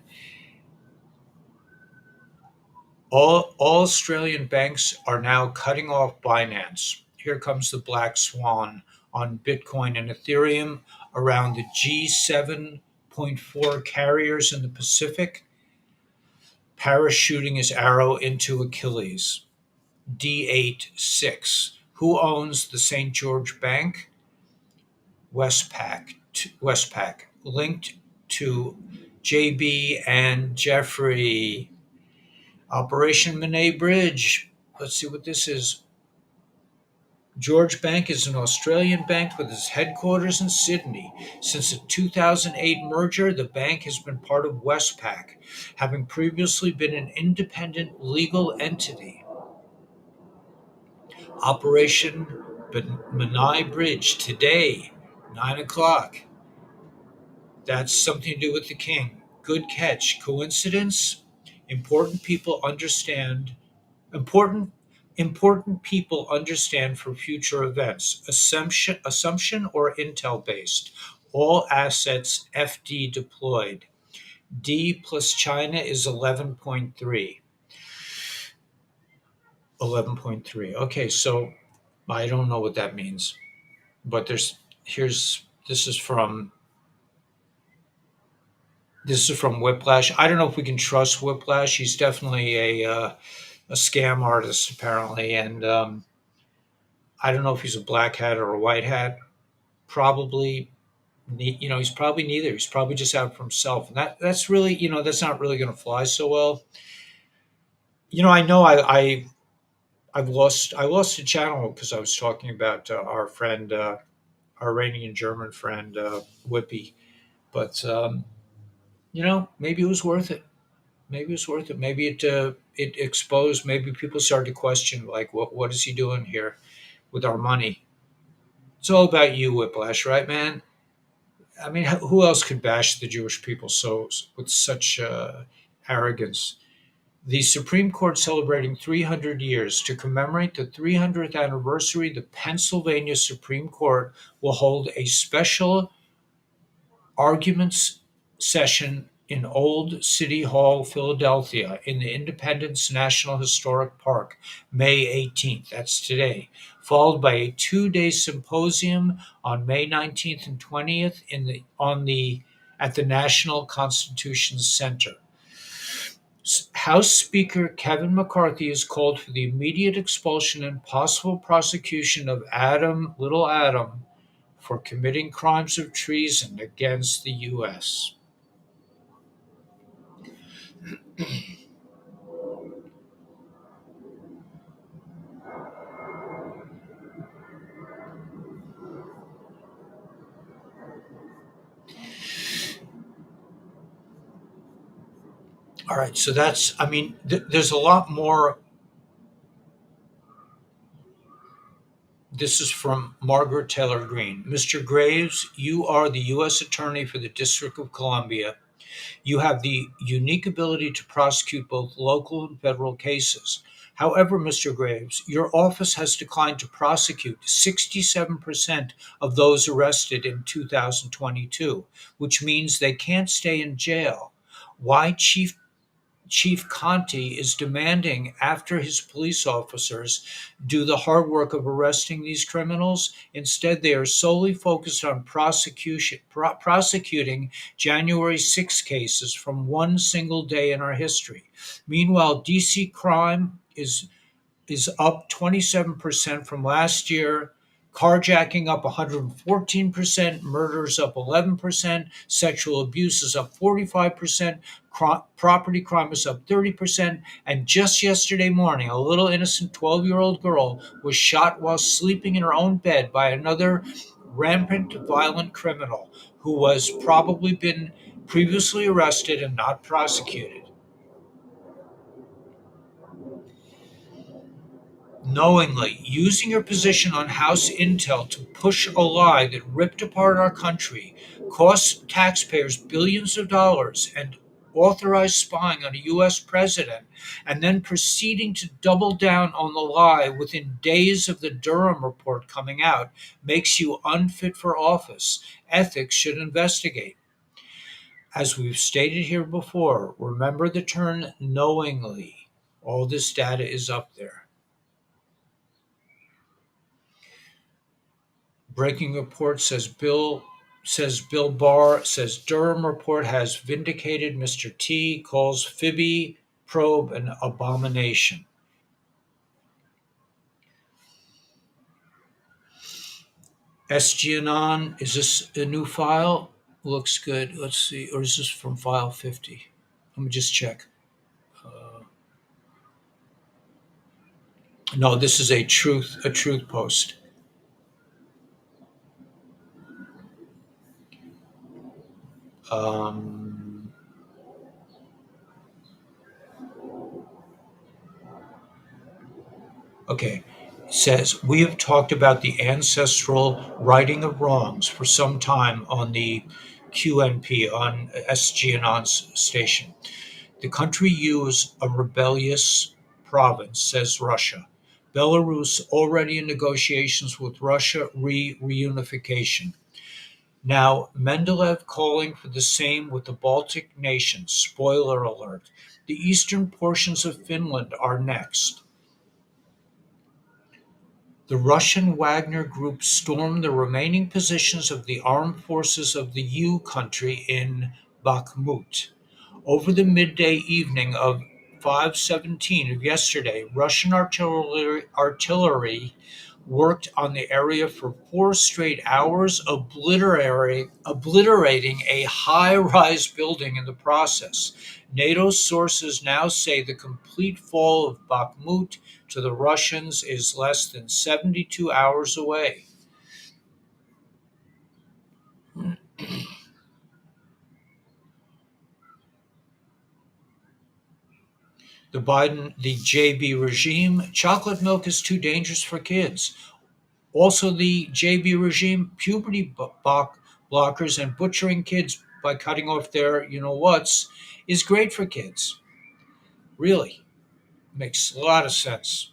All Australian banks are now cutting off Binance. Here comes the black swan on Bitcoin and Ethereum around the G7.4 carriers in the Pacific, parachuting his arrow into Achilles. D86. Who owns the St. George Bank? Westpac, linked to JB and Jeffrey. Operation Manet Bridge. Let's see what this is. George Bank is an Australian bank with its headquarters in Sydney. Since the 2008 merger, the bank has been part of Westpac, having previously been an independent legal entity. Operation Menai Bridge today, 9 o'clock. That's something to do with the king. Good catch. Coincidence? Important people understand. Important important people understand for future events. Assumption or intel based. All assets FD deployed. D plus China is 11.3. 11.3. Okay, so I don't know what that means, but here's this is from Whiplash. I don't know if we can trust Whiplash. He's definitely a scam artist apparently, and I don't know if he's a black hat or a white hat. Probably, he's probably neither. He's probably just out for himself, and that's really, that's not really going to fly so well. I know I lost the channel because I was talking about our friend, our Iranian German friend, Whippy, but maybe it was worth it. Maybe it's worth it. Maybe it exposed. Maybe people started to question, like, what is he doing here with our money? It's all about you, Whiplash, right, man? I mean, who else could bash the Jewish people with such arrogance? The Supreme Court celebrating 300 years. To commemorate the 300th anniversary, the Pennsylvania Supreme Court will hold a special arguments session in Old City Hall, Philadelphia, in the Independence National Historic Park, May 18th. That's today. Followed by a 2-day symposium on May 19th and 20th at the National Constitution Center. House Speaker Kevin McCarthy has called for the immediate expulsion and possible prosecution of Little Adam, for committing crimes of treason against the U.S. All right, so I mean, there's a lot more. This is from Margaret Taylor Greene. Mr. Graves, you are the U.S. Attorney for the District of Columbia. You have the unique ability to prosecute both local and federal cases. However, Mr. Graves, your office has declined to prosecute 67% of those arrested in 2022, which means they can't stay in jail. Why Chief Conte is demanding after his police officers do the hard work of arresting these criminals. Instead, they are solely focused on prosecuting January 6 cases from one single day in our history. Meanwhile, DC crime is up 27% from last year. Carjacking up 114%, murders up 11%, sexual abuse is up 45%, property crime is up 30%, and just yesterday morning, a little innocent 12-year-old girl was shot while sleeping in her own bed by another rampant violent criminal who was probably been previously arrested and not prosecuted. Knowingly using your position on House Intel to push a lie that ripped apart our country, cost taxpayers billions of dollars, and authorized spying on a U.S. president, and then proceeding to double down on the lie within days of the Durham report coming out makes you unfit for office. Ethics should investigate. As we've stated here before, remember the term knowingly. All this data is up there. Breaking report says Bill Barr says Durham report has vindicated Mr. T, calls Phoebe probe an abomination. SGAnon, is this a new file? Looks good. Let's see. Or is this from file 50? Let me just check. No, this is a truth post. Um, okay. says, we have talked about the ancestral righting of wrongs for some time on the QNP on SG Anon's station. The country you is a rebellious province, says Russia. Belarus already in negotiations with Russia reunification. Now, Mendeleev calling for the same with the Baltic nations. Spoiler alert. The eastern portions of Finland are next. The Russian Wagner Group stormed the remaining positions of the armed forces of the U country in Bakhmut. Over the midday evening of 5:17 of yesterday, Russian artillery worked on the area for 4 straight hours, obliterating a high rise building in the process. NATO sources now say the complete fall of Bakhmut to the Russians is less than 72 hours away. The JB regime, chocolate milk is too dangerous for kids. Also, the JB regime, puberty blockers and butchering kids by cutting off their you know what's is great for kids. Really, makes a lot of sense.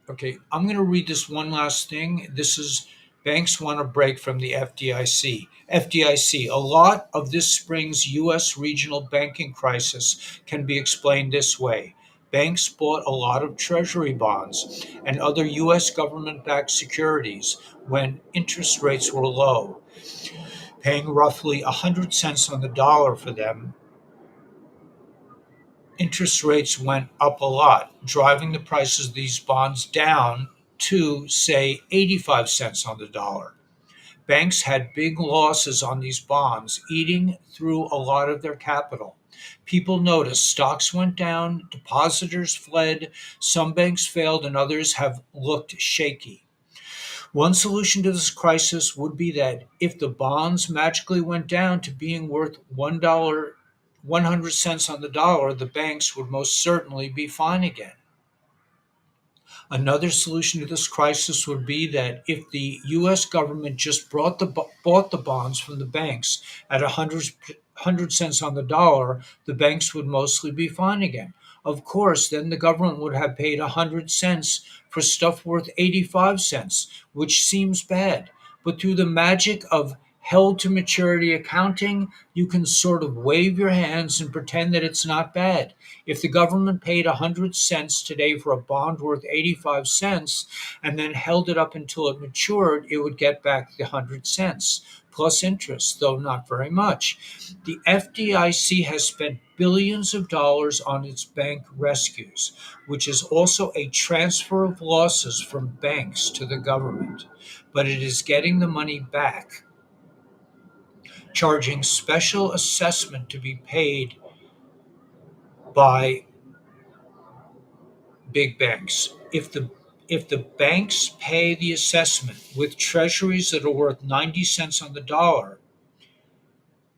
Okay, I'm going to read this one last thing. This is banks want a break from the FDIC. FDIC, a lot of this spring's U.S. regional banking crisis can be explained this way. Banks bought a lot of treasury bonds and other U.S. government backed securities when interest rates were low, paying roughly 100 cents on the dollar for them. Interest rates went up a lot, driving the prices of these bonds down to, say, 85 cents on the dollar. Banks had big losses on these bonds, eating through a lot of their capital. People noticed stocks went down, depositors fled, some banks failed, and others have looked shaky. One solution to this crisis would be that if the bonds magically went down to being worth $1, 100 cents on the dollar, the banks would most certainly be fine again. Another solution to this crisis would be that if the U.S. government just bought the bonds from the banks at 100 cents on the dollar, the banks would mostly be fine again. Of course, then the government would have paid 100 cents for stuff worth 85 cents, which seems bad. But through the magic of held to maturity accounting, you can sort of wave your hands and pretend that it's not bad. If the government paid 100 cents today for a bond worth 85 cents and then held it up until it matured, it would get back the 100 cents plus interest, though not very much. The FDIC has spent billions of dollars on its bank rescues, which is also a transfer of losses from banks to the government. But it is getting the money back, charging special assessment to be paid by big banks. If the banks pay the assessment with treasuries that are worth 90 cents on the dollar,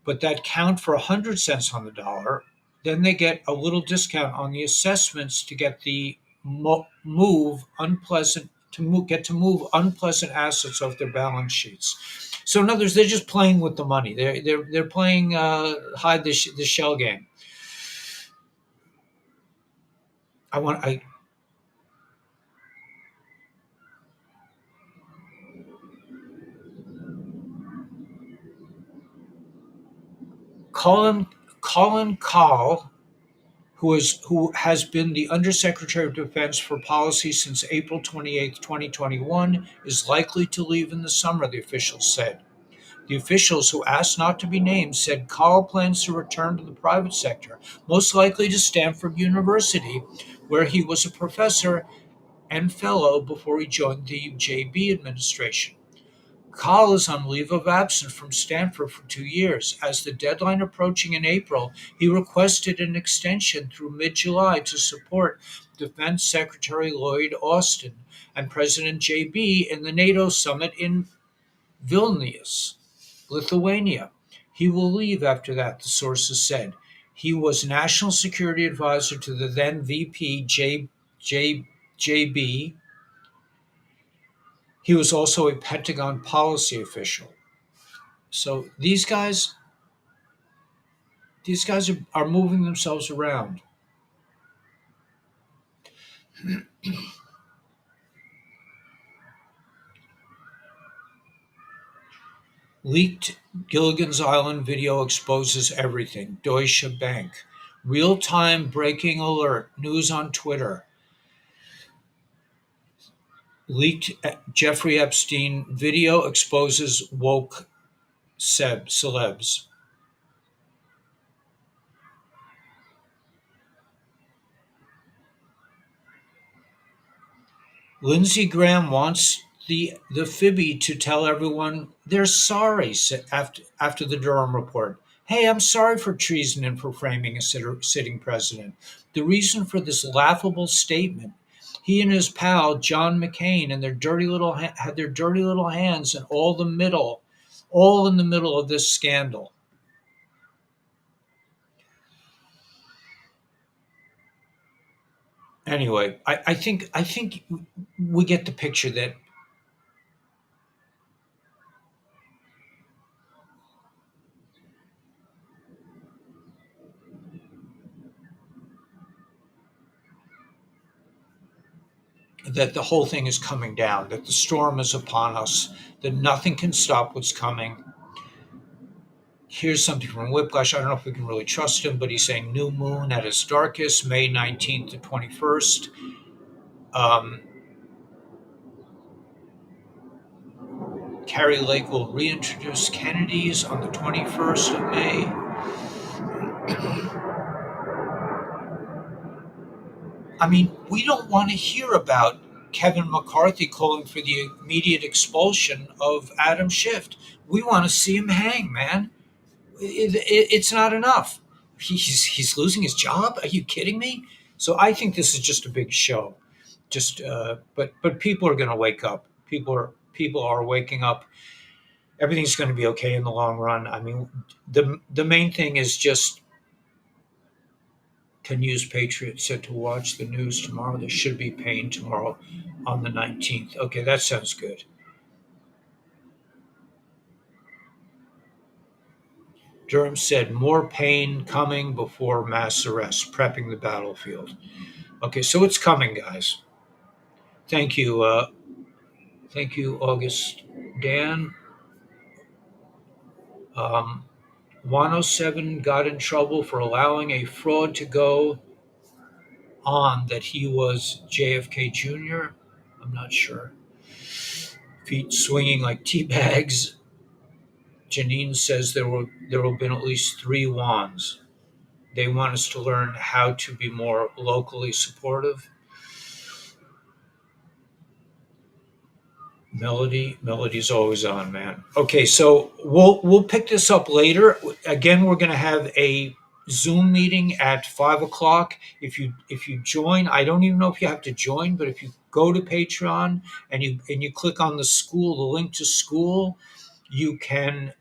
but that count for 100 cents on the dollar, then they get a little discount on the assessments to get the move unpleasant get to move unpleasant assets off their balance sheets. So in other words, they're just playing with the money. They're playing hide the shell game. I Colin Colin Kahl, who has been the Undersecretary of Defense for Policy since April 28, 2021, is likely to leave in the summer, the officials said. The officials, who asked not to be named, said Kahl plans to return to the private sector, most likely to Stanford University, where he was a professor and fellow before he joined the JB administration. Kahl is on leave of absence from Stanford for 2 years. As the deadline approaching in April, he requested an extension through mid-July to support Defense Secretary Lloyd Austin and President JB in the NATO summit in Vilnius, Lithuania. He will leave after that, the sources said. He was National Security Advisor to the then VP JB He was also a Pentagon policy official. So these guys are moving themselves around. Leaked Gilligan's Island video exposes everything. Deutsche Bank. Real time breaking alert. News on Twitter. Leaked Jeffrey Epstein video exposes woke celebs. Lindsey Graham wants the Fibby to tell everyone they're sorry after the Durham report. Hey, I'm sorry for treason and for framing a sitting president. The reason for this laughable statement, he and his pal John McCain and their dirty little had their dirty little hands in all in the middle of this scandal. Anyway, I think we get the picture that the whole thing is coming down, that the storm is upon us, that nothing can stop what's coming. Here's something from Whiplash. I don't know if we can really trust him, but he's saying new moon at its darkest, May 19th to 21st. Um, Carrie Lake will reintroduce Kennedy's on the 21st of May. I mean, we don't want to hear about Kevin McCarthy calling for the immediate expulsion of Adam Schiff. We want to see him hang, man. It's not enough. He's losing his job. Are you kidding me? So I think this is just a big show. But people are going to wake up. People are waking up. Everything's going to be okay in the long run. I mean, the main thing is just, can use Patriot said to watch the news tomorrow. There should be pain tomorrow on the 19th. Okay, that sounds good. Durham said more pain coming before mass arrest, prepping the battlefield. Okay, so it's coming, guys. Thank you. Thank you, August. Dan. 107 got in trouble for allowing a fraud to go on that he was JFK Jr. I'm not sure. Feet swinging like tea bags. Janine says there will be at least three wands. They want us to learn how to be more locally supportive. Melody's always on, man. Okay, so we'll pick this up later. Again, we're going to have a Zoom meeting at 5 o'clock. If you join, I don't even know if you have to join, but if you go to Patreon and you click on the link to school, you can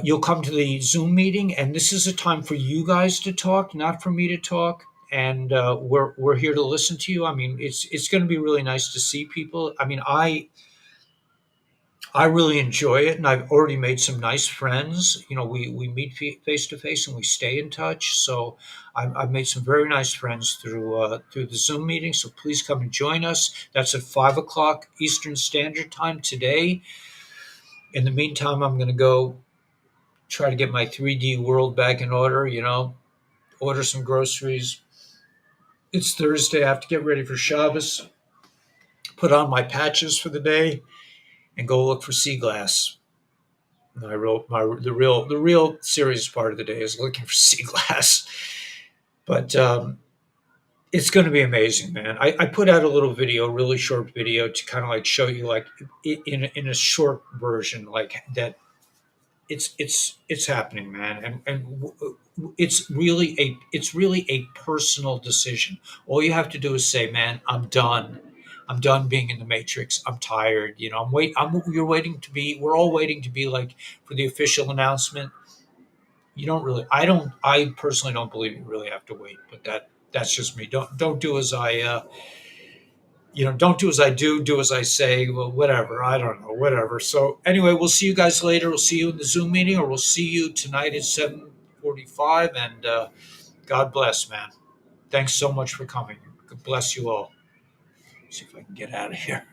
you'll come to the Zoom meeting, and this is a time for you guys to talk, not for me to talk. And we're here to listen to you. I mean, it's going to be really nice to see people. I mean, I really enjoy it, and I've already made some nice friends. You know, we meet face to face and we stay in touch. So I've made some very nice friends through the Zoom meeting. So please come and join us. That's at 5 o'clock Eastern Standard Time today. In the meantime, I'm going to go try to get my 3D world back in order. You know, order some groceries. It's Thursday. I have to get ready for Shabbos. Put on my patches for the day and go look for sea glass. The real serious part of the day is looking for sea glass. But it's going to be amazing, man. I put out a little video, really short video, to kind of like show you, like in a short version, like that. It's happening, man, and it's really a personal decision. All you have to do is say, man, I'm done. I'm done being in the matrix. I'm tired. You know, we're all waiting to be like for the official announcement. You don't really, I personally don't believe you really have to wait, but that's just me. Don't do as don't do as I do as I say. Well, whatever. I don't know. Whatever. So anyway, we'll see you guys later. We'll see you in the Zoom meeting, or we'll see you tonight at 7:45. And God bless, man. Thanks so much for coming. God bless you all. See if I can get out of here.